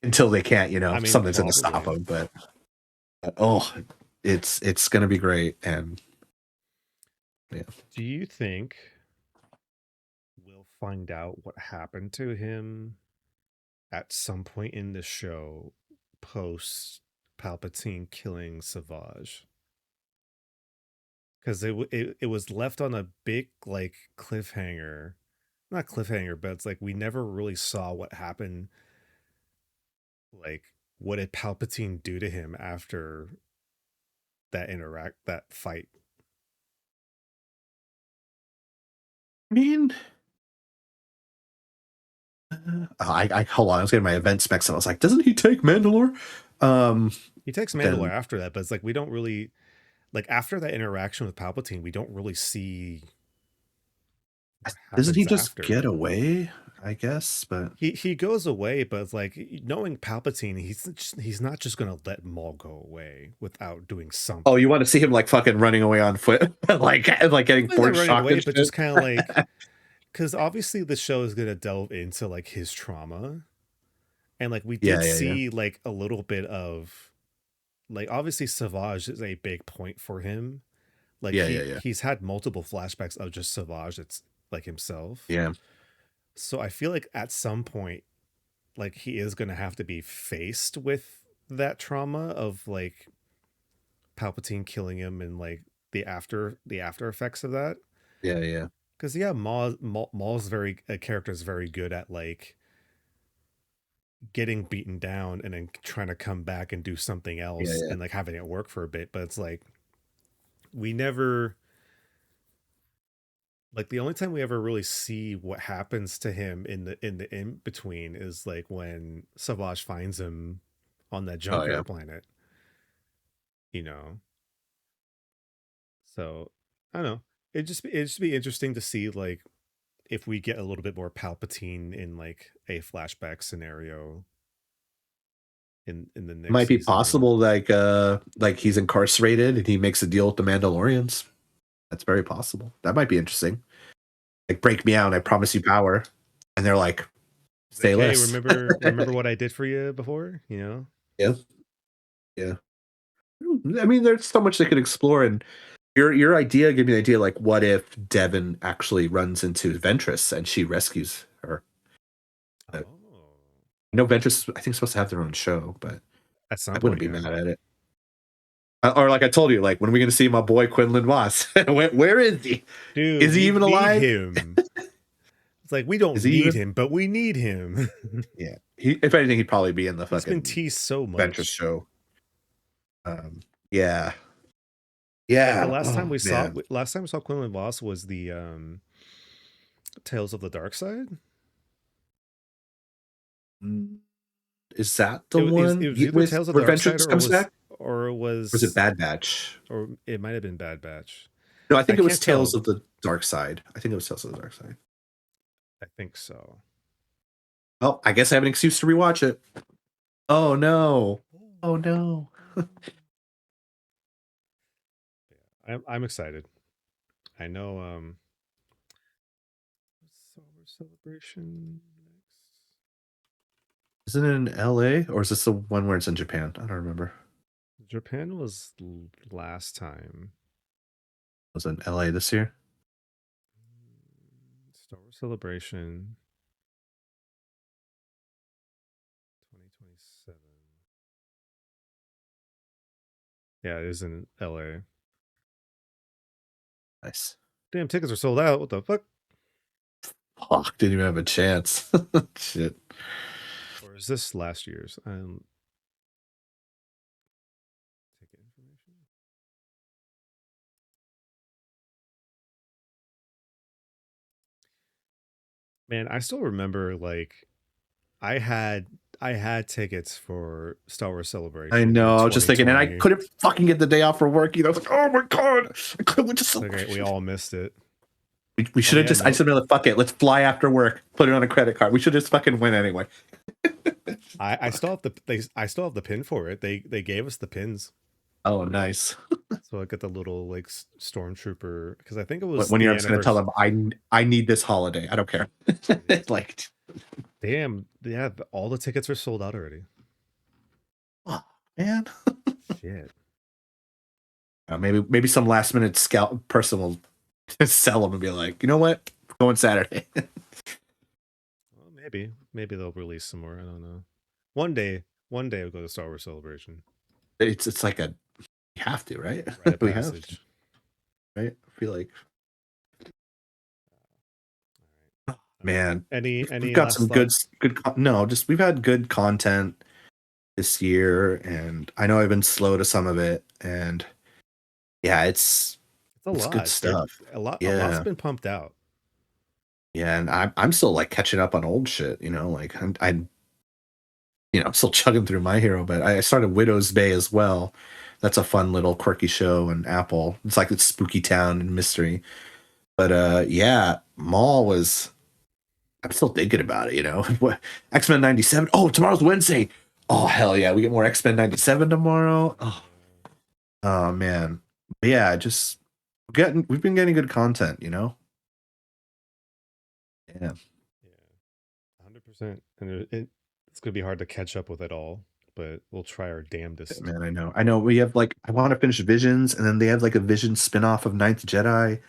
until they can't, I mean, something's gonna stop probably. him. But oh, it's gonna be great. And yeah. Do you think we'll find out what happened to him at some point in the show post Palpatine killing Savage? because it was left on a big like cliffhanger, not cliffhanger, but it's like we never really saw what happened. Like, what did Palpatine do to him after that fight? I mean, I hold on. I was getting my event specs, and I was like, doesn't he take Mandalore? He takes Mandalore Then after that, but it's like we don't really like after that interaction with Palpatine, we don't really see what doesn't he happens just get after. away? I guess, but He goes away, but it's like knowing Palpatine, he's not just gonna let Maul go away without doing oh, something. you want to see him like fucking running away on foot, like getting Probably not force running shocked away, and but shit. just kind of like because obviously the show is gonna delve into like his trauma, and like we did Yeah, yeah, yeah, see like a little bit of like obviously Savage is a big point for him. Like yeah, yeah, yeah, he's had multiple flashbacks of just Savage that's like himself. yeah, So I feel like at some point like he is going to have to be faced with that trauma of like Palpatine killing him and like the after effects of that. yeah, yeah, Because yeah, Maul's very a character is very good at like getting beaten down and then trying to come back and do something yeah, else yeah. and like having it work for a bit. But it's like we never like the only time we ever really see what happens to him in the in between is like when Savage finds him on that Oh yeah, junkyard planet, you know. So I don't know. It'd just be interesting to see like if we get a little bit more Palpatine in like a flashback scenario in the it next might be season. possible like he's incarcerated and he makes a deal with the Mandalorians. That's very possible. That might be interesting. Like break me out, I promise you power, and they're like, Like, say hey, less. remember what I did for you before? You know? Yeah, yeah. I mean, there's so much they could explore, and your idea gave me the idea. Like, what if Devin actually runs into Ventress and she rescues her? I Oh, know Ventress, I think, is supposed to have their own show, but at I some wouldn't point, be yeah, mad at it. Or like I told you, like when are we going to see my boy Quinlan Voss? Where is he? dude, Is he we even need alive? him. It's like we Is don't he need even? him, but we need him. Yeah. If anything, he'd probably be in the He's been fucking teased so Ventress much. show. Yeah. Like Yeah. Oh man. last time we saw Quinlan Voss was the Tales of the Dark Side. Mm, is that the It one was either with Tales of the where Dark Side Ventress comes back? or it Or is it was Bad Batch? or it might have been Bad Batch. No, I I think it was can't Tales tell. of the Dark Side. I think it was Tales of the Dark Side. I think so. Oh, I guess I have an excuse to rewatch it. Oh no. Oh no. Yeah, I'm excited. I know Summer Celebration next. Isn't it in LA? Or is this the one where it's in Japan? I don't remember. Japan was last time. Was it in LA this year? Star Wars Celebration 2027. Yeah, it is in LA. Nice. Damn, tickets are sold out. What the fuck? Fuck, didn't even have a chance. Shit. Or is this last year's? Ticket information. Man, I still remember like I had I had tickets for Star Wars I Celebration in know. I was just thinking, and I 2020. couldn't fucking get the day off for work. You know, I was like, oh my god, I couldn't just. It's like we all missed it. We Oh should have yeah, just. I no. should have been like, fuck it. Let's fly after work. Put it on a credit card. We should just fucking win anyway. I still Fuck. have I still have the pin for it. They gave us the pins. Oh, nice. So I got the little like stormtrooper because I think it was When you're the just gonna tell anniversary. them, I need this holiday. I don't care. Like, Damn, yeah, all the tickets are sold out already. oh, man. Shit. Maybe some last minute scout person will sell them and be like, you know what, going Saturday. Well, maybe they'll release some more. I don't know. One day we'll go to Star Wars Celebration. It's like a, we have to, right? Rite of We have to. passage. right? I feel like, All right. man, we've Any got some last good thoughts? no, just we've had good content this year, and I know I've been slow to some of it, and yeah, It's a it's good lot. There stuff. a lot's Yeah. been pumped out. Yeah, and I'm still like catching up on old shit, like I'm still chugging through My Hero, but I started Widow's Bay as well. That's a fun little quirky show on Apple. It's like it's spooky town and mystery. But yeah, Maul was I'm still thinking about it. What X-Men 97. Oh, tomorrow's Wednesday. Oh hell yeah, we get more X-Men 97 tomorrow. Oh, Yeah. oh man. But yeah, just we've been getting good content. Yeah. Yeah. 100%. And it's going to be hard to catch up with it all, but we'll try our damnedest. Man, I know. I know. We have like I want to finish Visions, and then they have like a Vision spin-off of Ninth Jedi.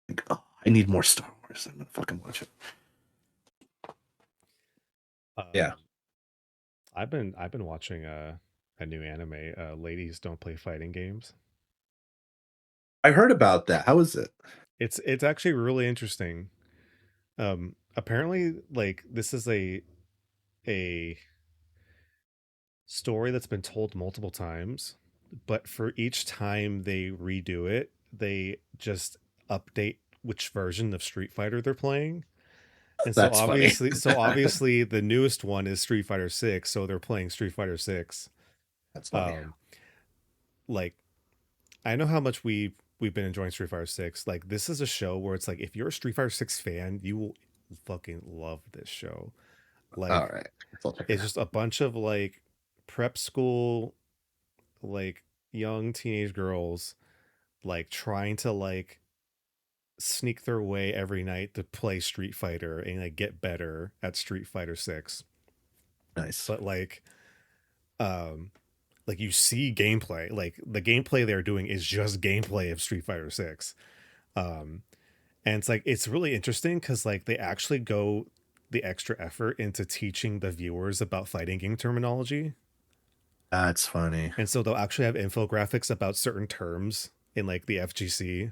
Like, oh, I need more Star Wars. I'm gonna fucking watch it. Yeah, Um, I've been watching a new anime. Ladies Don't Play Fighting Games. I heard about that. How is it? It's actually really interesting. Apparently, like this is a story that's been told multiple times, but for each time they redo it, they just update which version of Street Fighter they're playing. And That's funny. so obviously the newest one is Street Fighter 6, so they're playing Street Fighter 6. That's funny. Um like I know how much we've been enjoying Street Fighter 6. Like this is a show where it's like if you're a Street Fighter 6 fan, you will fucking love this show. All Like right, I'll check it it's out. just a bunch of like prep school like young teenage girls like trying to like sneak their way every night to play Street Fighter and like get better at Street Fighter 6. Nice. But um like you see gameplay, like the gameplay they're doing is just gameplay of Street Fighter 6. Um and it's like it's really interesting cuz like they actually go the extra effort into teaching the viewers about fighting game terminology. That's funny. And so they'll actually have infographics about certain terms in like the FGC,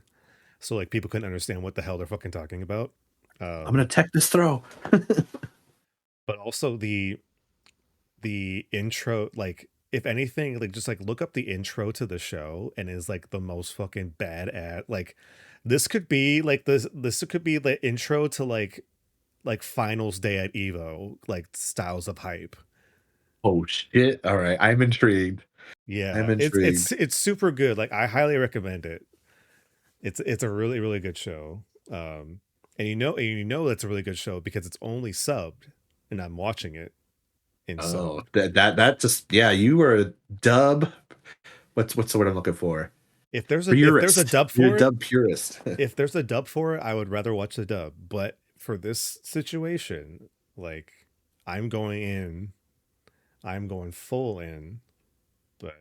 so like people can understand what the hell they're fucking talking about. I'm gonna tech this throw. But also the intro, like if anything, like just like look up the intro to the show and is like the most fucking bad at like this could be like this could be the intro to like finals day at Evo, like styles of hype. Oh shit! All right, I'm intrigued. I'm Yeah, intrigued. it's super good. Like I highly recommend it. It's a really really good show. And you know it's a really good show because it's only subbed, and I'm watching it in Oh, sub. that just yeah. You were a dub. What's the word I'm looking for? If there's a Purist. dub You're a for it, dub purist. if there's a dub for it, I would rather watch the dub. But for this situation, like I'm going in, I'm going full in. But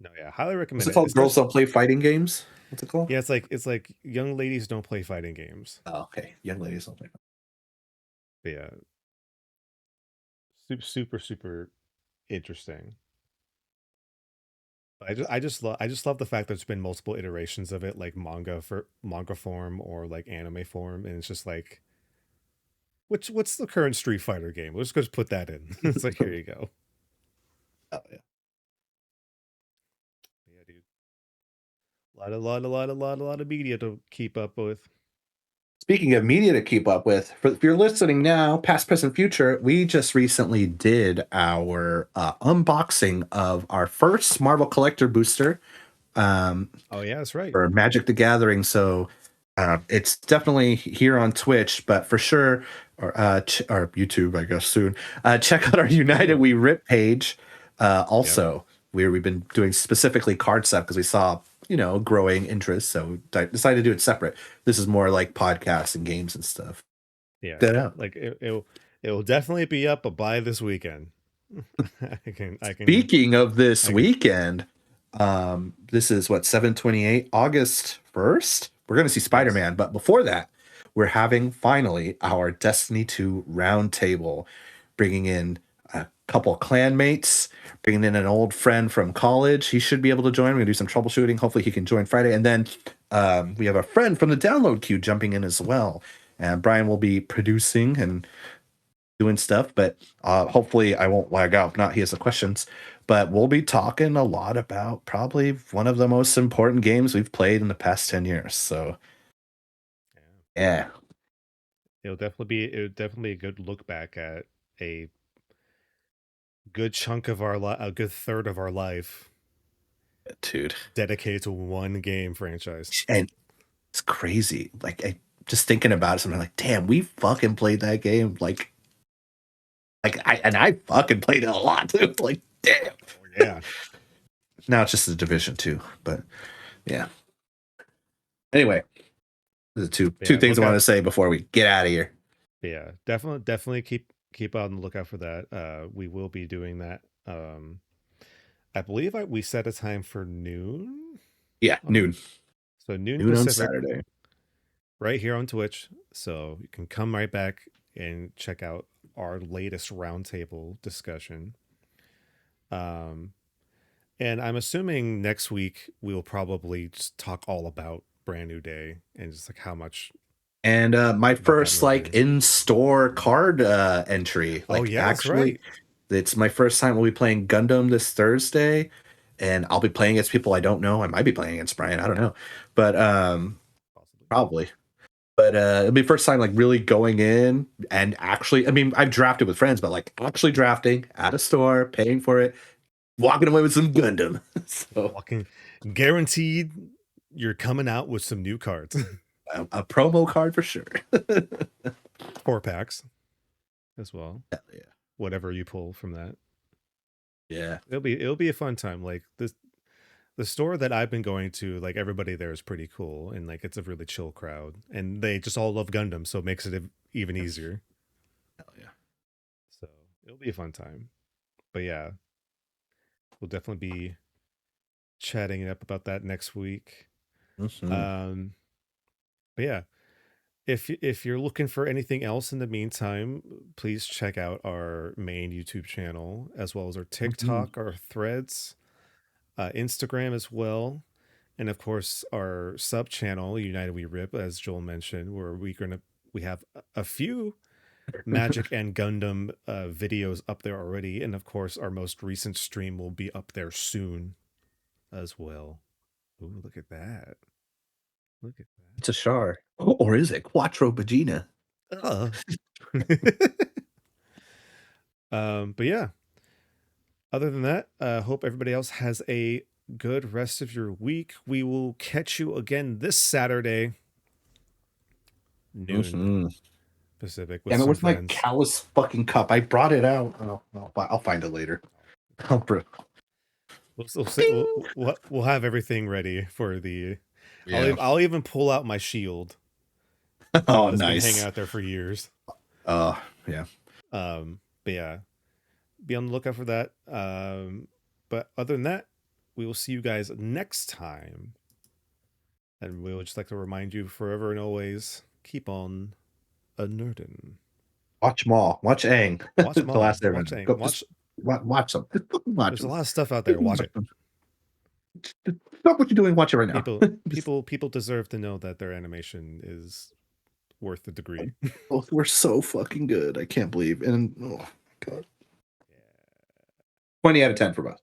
no, yeah, highly What's recommend it it. called? Girls Especially don't play fighting games. What's it called? yeah, it's like young ladies don't play fighting games. Oh, okay. Young ladies don't play. But yeah, super interesting. I just love the fact there's been multiple iterations of it, like manga form or like anime form, and it's just like, what's the current Street Fighter game? Let's just put that in. It's like here you go. Oh yeah. Yeah, dude. Lot of media to keep up with. Speaking of media to keep up with, if you're listening now, past, present, future, we just recently did our unboxing of our first Marvel Collector booster Oh yeah, that's right. for Magic the Gathering. So it's definitely here on Twitch, but for sure, or YouTube, I guess soon. Check out our United We Rip page. Yep. Also, where we've been doing specifically card stuff because we saw growing interest, so decided to do it separate. This is more like podcasts and games and stuff. Yeah. That out. Like it will definitely be up by this weekend. Speaking of this I can weekend, this is what 7/28, August 1st. We're gonna see yes. Spider-Man, but before that, we're having finally our Destiny 2 roundtable, bringing in a couple clanmates, bringing in an old friend from college. He should be able to join. We're gonna do some troubleshooting. Hopefully, he can join Friday, and then we have a friend from the download queue jumping in as well. And Brian will be producing and doing stuff, but hopefully I won't lag out. If not, he has the questions. But we'll be talking a lot about probably one of the most important games we've played in the past 10 years. So, yeah. It'll definitely be a good look back at a good chunk of a good third of our life Dude. dedicated to one game franchise. And it's crazy. Like, just thinking about it, so I'm like, damn, we fucking played that game. I fucking played it a lot too. Like, damn. Oh, yeah. Now it's just a Division 2, but yeah. Anyway, there's two things I want to say before we get out of here. Yeah, definitely keep on the lookout for that. We will be doing that. I believe we set a time for noon. Yeah, noon. So noon On Pacific, Saturday. right here on Twitch. So you can come right back and check out our latest roundtable discussion. And I'm assuming next week we'll probably just talk all about Brand New Day and just like how much. And my first like in-store card entry. Like, yeah, actually, that's right. It's my first time we'll be playing Gundam this Thursday, and I'll be playing against people I don't know. I might be playing against Brian. I don't know, but probably. But it'll be first time like really going in and actually. I mean, I've drafted with friends, but like actually drafting at a store, paying for it, walking away with some Gundam. So guaranteed, you're coming out with some new cards. a promo card for sure. 4 packs as well. Hell yeah. Whatever you pull from that. Yeah. It'll be a fun time. Like the store that I've been going to, like everybody there is pretty cool and like it's a really chill crowd and they just all love Gundam, so it makes it even easier. Hell yeah. So it'll be a fun time. But yeah, we'll definitely be chatting up about that next week. Mm-hmm. But yeah, if you're looking for anything else in the meantime, please check out our main YouTube channel as well as our TikTok, our Threads, Instagram as well, and of course our sub channel United We Rip, as Joel mentioned, where we have a few Magic and Gundam videos up there already, and of course our most recent stream will be up there soon as well. Ooh, look at that! Look at that! It's a Char, or is it Quattro Vagina? But yeah. Other than that, hope everybody else has a good rest of your week. We will catch you again this Saturday, noon Pacific. With Damn it, some where's my friends. callous fucking cup? I brought it out. Oh, I'll find it later. We'll have everything ready for the. Yeah. I'll even pull out my shield. Oh, That's nice. been hanging out there for years. Yeah. But yeah, be on the lookout for that. But other than that, we will see you guys next time. And we would just like to remind you forever and always, keep on a nerdin'. Watch Maul. Watch Aang. Watch The Maul. last Watch Airbender. Aang. Watch them. There's a lot of stuff out there. Watch it. Stop what you're doing. Watch it right now. People deserve to know that their animation is worth the degree. Both were so fucking good. I can't believe. And oh my god. 20 out of 10 for both.